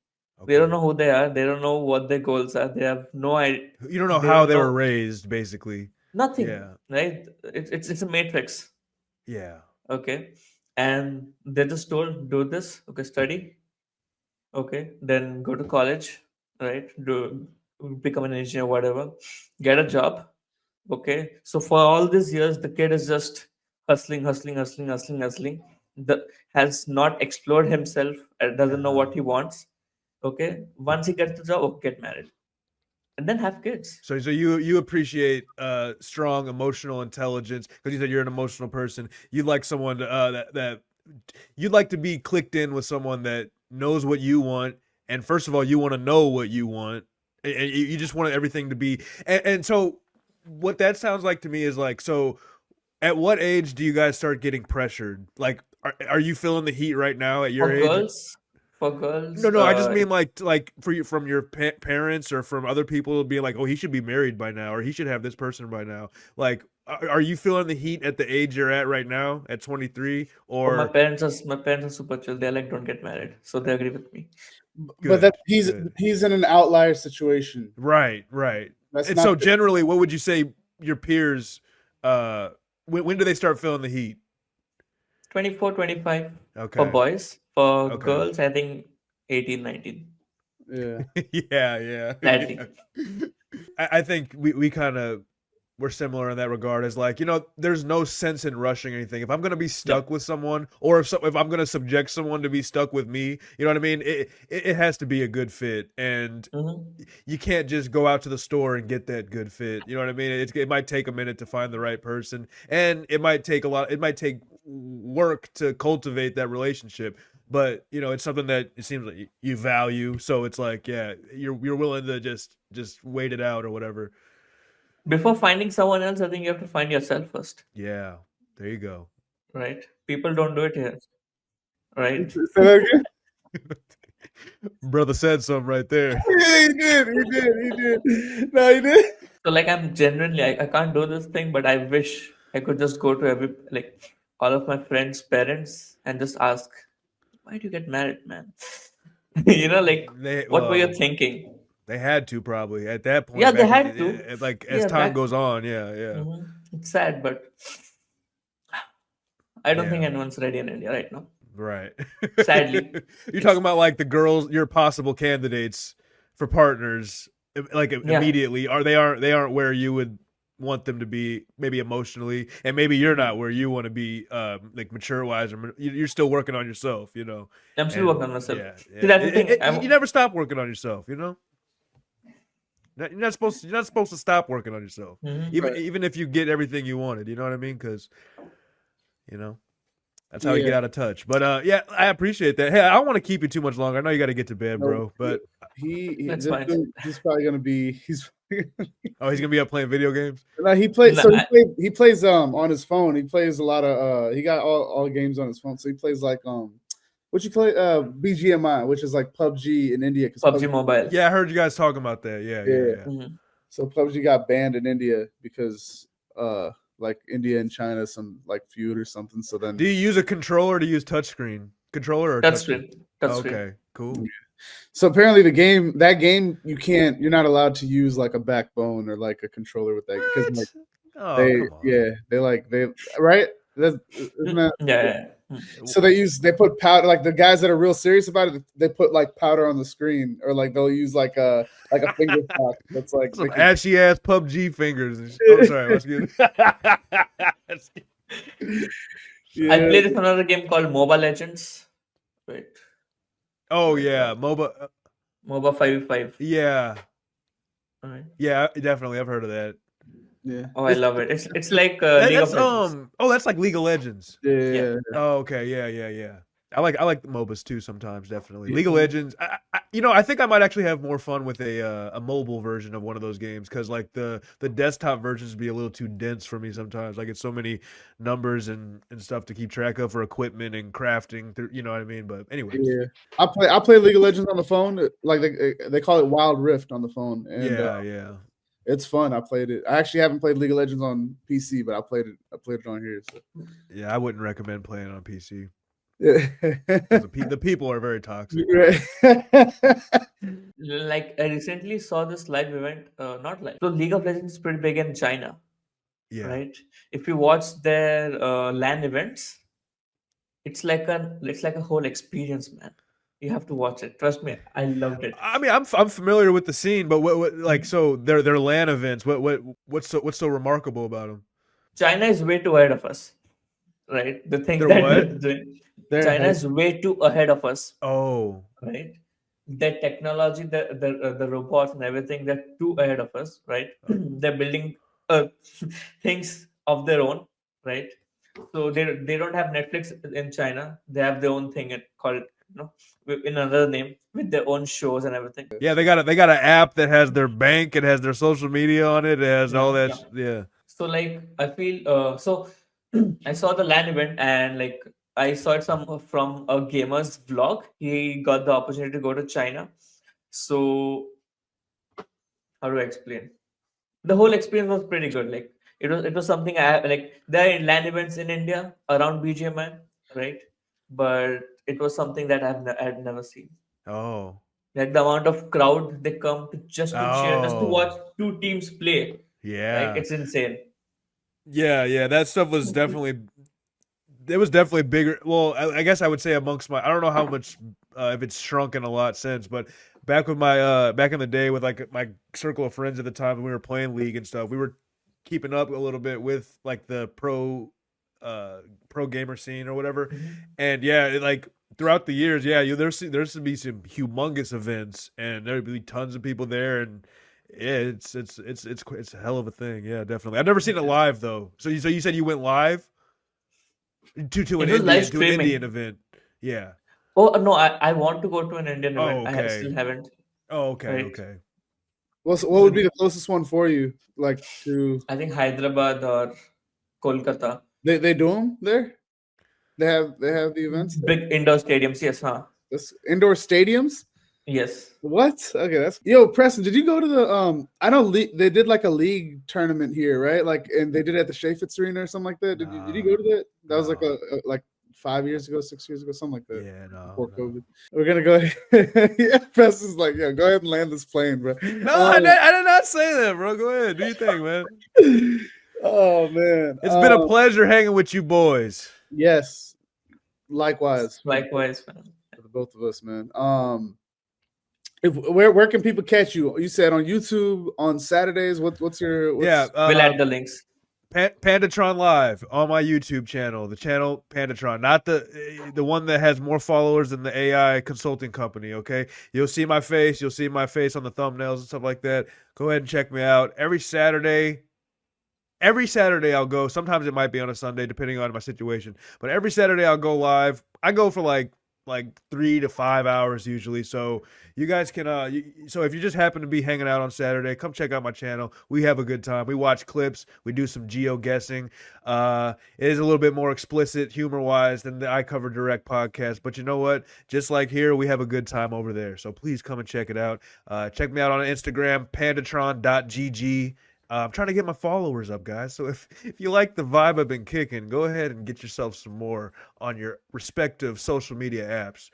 They don't Okay. know who they are. They don't know what their goals are. They have no idea. You don't know They how don't they were know raised, basically. nothing, Yeah. right? It's a matrix, Yeah. okay, and they're just told, do this, okay, study, okay, then go to college, right? Do become an engineer, whatever, get a job, okay. So for all these years, the kid is just hustling, hustling, hustling, hustling, hustling. The has not explored himself, doesn't know Uh-huh. what he wants. Okay, once he gets the job, okay, get married, and then have kids. So you appreciate strong emotional intelligence because you said you're an emotional person. You'd like someone that you'd like to be clicked in with someone that knows what you want, and first of all, you want to know what you want, and you just want everything to be. And so, what that sounds like to me is like, so at what age do you guys start getting pressured? Like, are you feeling the heat right now at your For age? girls, for girls, No, I just mean like for you from your parents or from other people being like, oh, he should be married by now, or he should have this person by now. Like, are you feeling the heat at the age you're at right now, at 23, oh, or my parents are super chill. They're like, don't get married, so they agree with me. But that good, good, he's in an outlier situation. right, right. That's And not so generally, what would you say your peers? When do they start feeling the heat? 24, 25 for Okay, boys. For okay, girls, I think 18, 19. yeah. yeah, yeah, Sadly. yeah. I think we kind of we're similar in that regard. As like, there's no sense in rushing anything. If I'm gonna be stuck Yep. with someone, or if I'm gonna subject someone to be stuck with me, you know what I mean? It has to be a good fit, and Hmm. you can't just go out to the store and get that good fit. You know what I mean? It might take a minute to find the right person, and it might take a lot. It might take work to cultivate that relationship. But it's something that it seems like you value. So it's like, yeah, you're willing to just wait it out or whatever. Before finding someone else, I think you have to find yourself first, Yeah, there you go. right? People don't do it here, right? Say that again? Brother said something right there. Yeah, he did. He did. He did. No, he did. So like I'm genuinely, I can't do this thing, but I wish I could just go to like all of my friends' parents and just ask, why do you get married, man? Like They what were you well, thinking? they had to probably at that Yeah, point they back in had to. like as Yeah, time back. goes on. Yeah, yeah, It's sad, but I don't think yeah. anyone's ready in India right now. Right. Sadly, You're talking it's about like the girls, your possible candidates for partners, like yeah. immediately. They aren't where you would want them to be, maybe emotionally, and maybe you're not where you want to be, like mature wise, or you're still working on yourself, I'm still and working on myself. yeah, See, yeah. that's the thing. You never stop working on yourself. You're not supposed to stop working on yourself, Mhm. even Right. even if you get everything you wanted. You know what I mean? Because you know. That's how you Yeah. get out of touch. But yeah, I appreciate that. Hey, I don't want to keep you too much longer. I know you got to get to bed, No, bro. But That's this fine. dude, he's probably gonna be. He's. oh, he's gonna be up playing video games. No, he plays. No, So he plays on his phone. He plays a lot of. He got all games on his phone. So he plays like what you play BGMI, which is like PUBG in India because PUBG PUBG. Mobile. Yeah, I heard you guys talking about that. Yeah, yeah, Yeah. yeah. Mhm. So PUBG got banned in India because like India and China some like feud or something. So then Do you use a controller to use touchscreen? Controller or touchscreen? Touchscreen. Touchscreen. Okay, cool. So apparently that game you're not allowed to use like a backbone or like a controller with that because like What? Oh, come on. they right. Isn't that Yeah. so they put powder, like the guys that are real serious about it, they put like powder on the screen, or like they'll use like a finger stock that's like Some they can, ashy ass PUBG fingers. Oh, sorry. Let's get yeah. I played this another game called Mobile Legends. Wait, Oh wait, yeah, MOBA. MOBA 5v5. Yeah, Alright. yeah, definitely. I've heard of that. Yeah. Oh, I love it. It's like League That's of Legends. Oh, that's like League of Legends. Yeah. Oh, okay. Yeah. I like the MOBAs too sometimes. Definitely. Yeah. League of Legends. I think I might actually have more fun with a mobile version of one of those games because like the desktop versions be a little too dense for me sometimes. Like it's so many numbers and stuff to keep track of for equipment and crafting. You know what I mean? But anyway. Yeah. I play League of Legends on the phone. Like they call it Wild Rift on the phone, and Yeah. it's fun. I played it. I actually haven't played League of Legends on PC, but I played it on here. So. Yeah, I wouldn't recommend playing on PC. Yeah. The people are very toxic. Like I recently saw this live event, not live. So League of Legends is pretty big in China, Yeah. right? If you watch their LAN events, it's like a whole experience, man. You have to watch it. Trust me, I loved it. I mean, I'm familiar with the scene, but what like so their LAN events. What's so remarkable about them? China is way too ahead of us, right? The things They're that what? they're doing. China is way too ahead of us, Oh, right? Their technology, the robots and everything, they're too ahead of us, right? They're building things of their own, right? So they don't have Netflix in China. They have their own thing called in another name with their own shows and everything. yeah, they got an app that has their bank, it has their social media on it, it has all that. Yeah. So like I feel so I saw the LAN event and like I saw it from a gamer's vlog. He got the opportunity to go to China. So how do I explain? The whole experience was pretty good. Like it was something like there are LAN events in India around BGMI, right? But it was something that I had never seen. Oh. Like the amount of crowd they come to just to cheer, just to watch two teams play. Yeah. Right? It's insane. Yeah. That stuff was definitely. It was definitely bigger. Well, I guess I would say amongst my. I don't know how much if it's shrunken a lot since, but back with my back in the day with like my circle of friends at the time when we were playing League and stuff, we were keeping up a little bit with like the pro gamer scene or whatever. And yeah, like throughout the years, yeah, there's to be some humongous events, and there'd be tons of people there, and yeah, it's a hell of a thing. Yeah, definitely. I've never seen it live though. So you said you went live to an Indian event. Yeah. Oh no, I want to go to an Indian event. Okay. I still haven't. Oh, okay, Right. okay. What would be the closest one for you? Like to I think Hyderabad or Kolkata. they do them there? They have the events. Big indoor stadiums, yes, huh? That's indoor stadiums. Yes. What? Okay, that's Preston. Did you go to the I know they did like a league tournament here, right? Like, and they did it at the Chaffetz Arena or something like that. Did you go to that? That was like like 5 years ago, 6 years ago, something like that. Yeah, no. Before COVID. We're gonna go ahead. Yeah, Preston's like, yeah, go ahead and land this plane, bro. No, I did not say that, bro. Go ahead, do your thing, man. Oh man, It's been a pleasure hanging with you boys. Yes, likewise. Likewise, man. For the both of us, man. Where can people catch you? You said on YouTube on Saturdays. What's your we'll add the links. PandaTron Live on my YouTube channel, the channel PandaTron, not the one that has more followers than the AI consulting company, okay? You'll see my face on the thumbnails and stuff like that. Go ahead and check me out. Every Saturday I'll go. Sometimes it might be on a Sunday, depending on my situation. But every Saturday I'll go live. I go for like 3 to 5 hours usually. So you guys can so if you just happen to be hanging out on Saturday, come check out my channel. We have a good time. We watch clips. We do some geo guessing. It is a little bit more explicit humor wise than the iCover Direct podcast, but you know what? Just like here, we have a good time over there. So please come and check it out. Check me out on Instagram, pandatron.gg. I'm trying to get my followers up, guys. So if you like the vibe I've been kicking, go ahead and get yourself some more on your respective social media apps.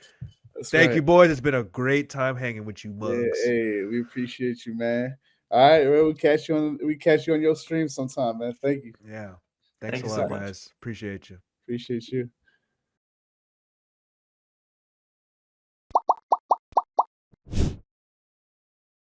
That's Thank right. you, boys. It's been a great time hanging with you, Yeah, bugs. hey, we appreciate you, man. All right, well, we catch you on your stream sometime, man. Thank you. Yeah. Thanks Thank a you so lot, much. guys. Appreciate you. Appreciate you.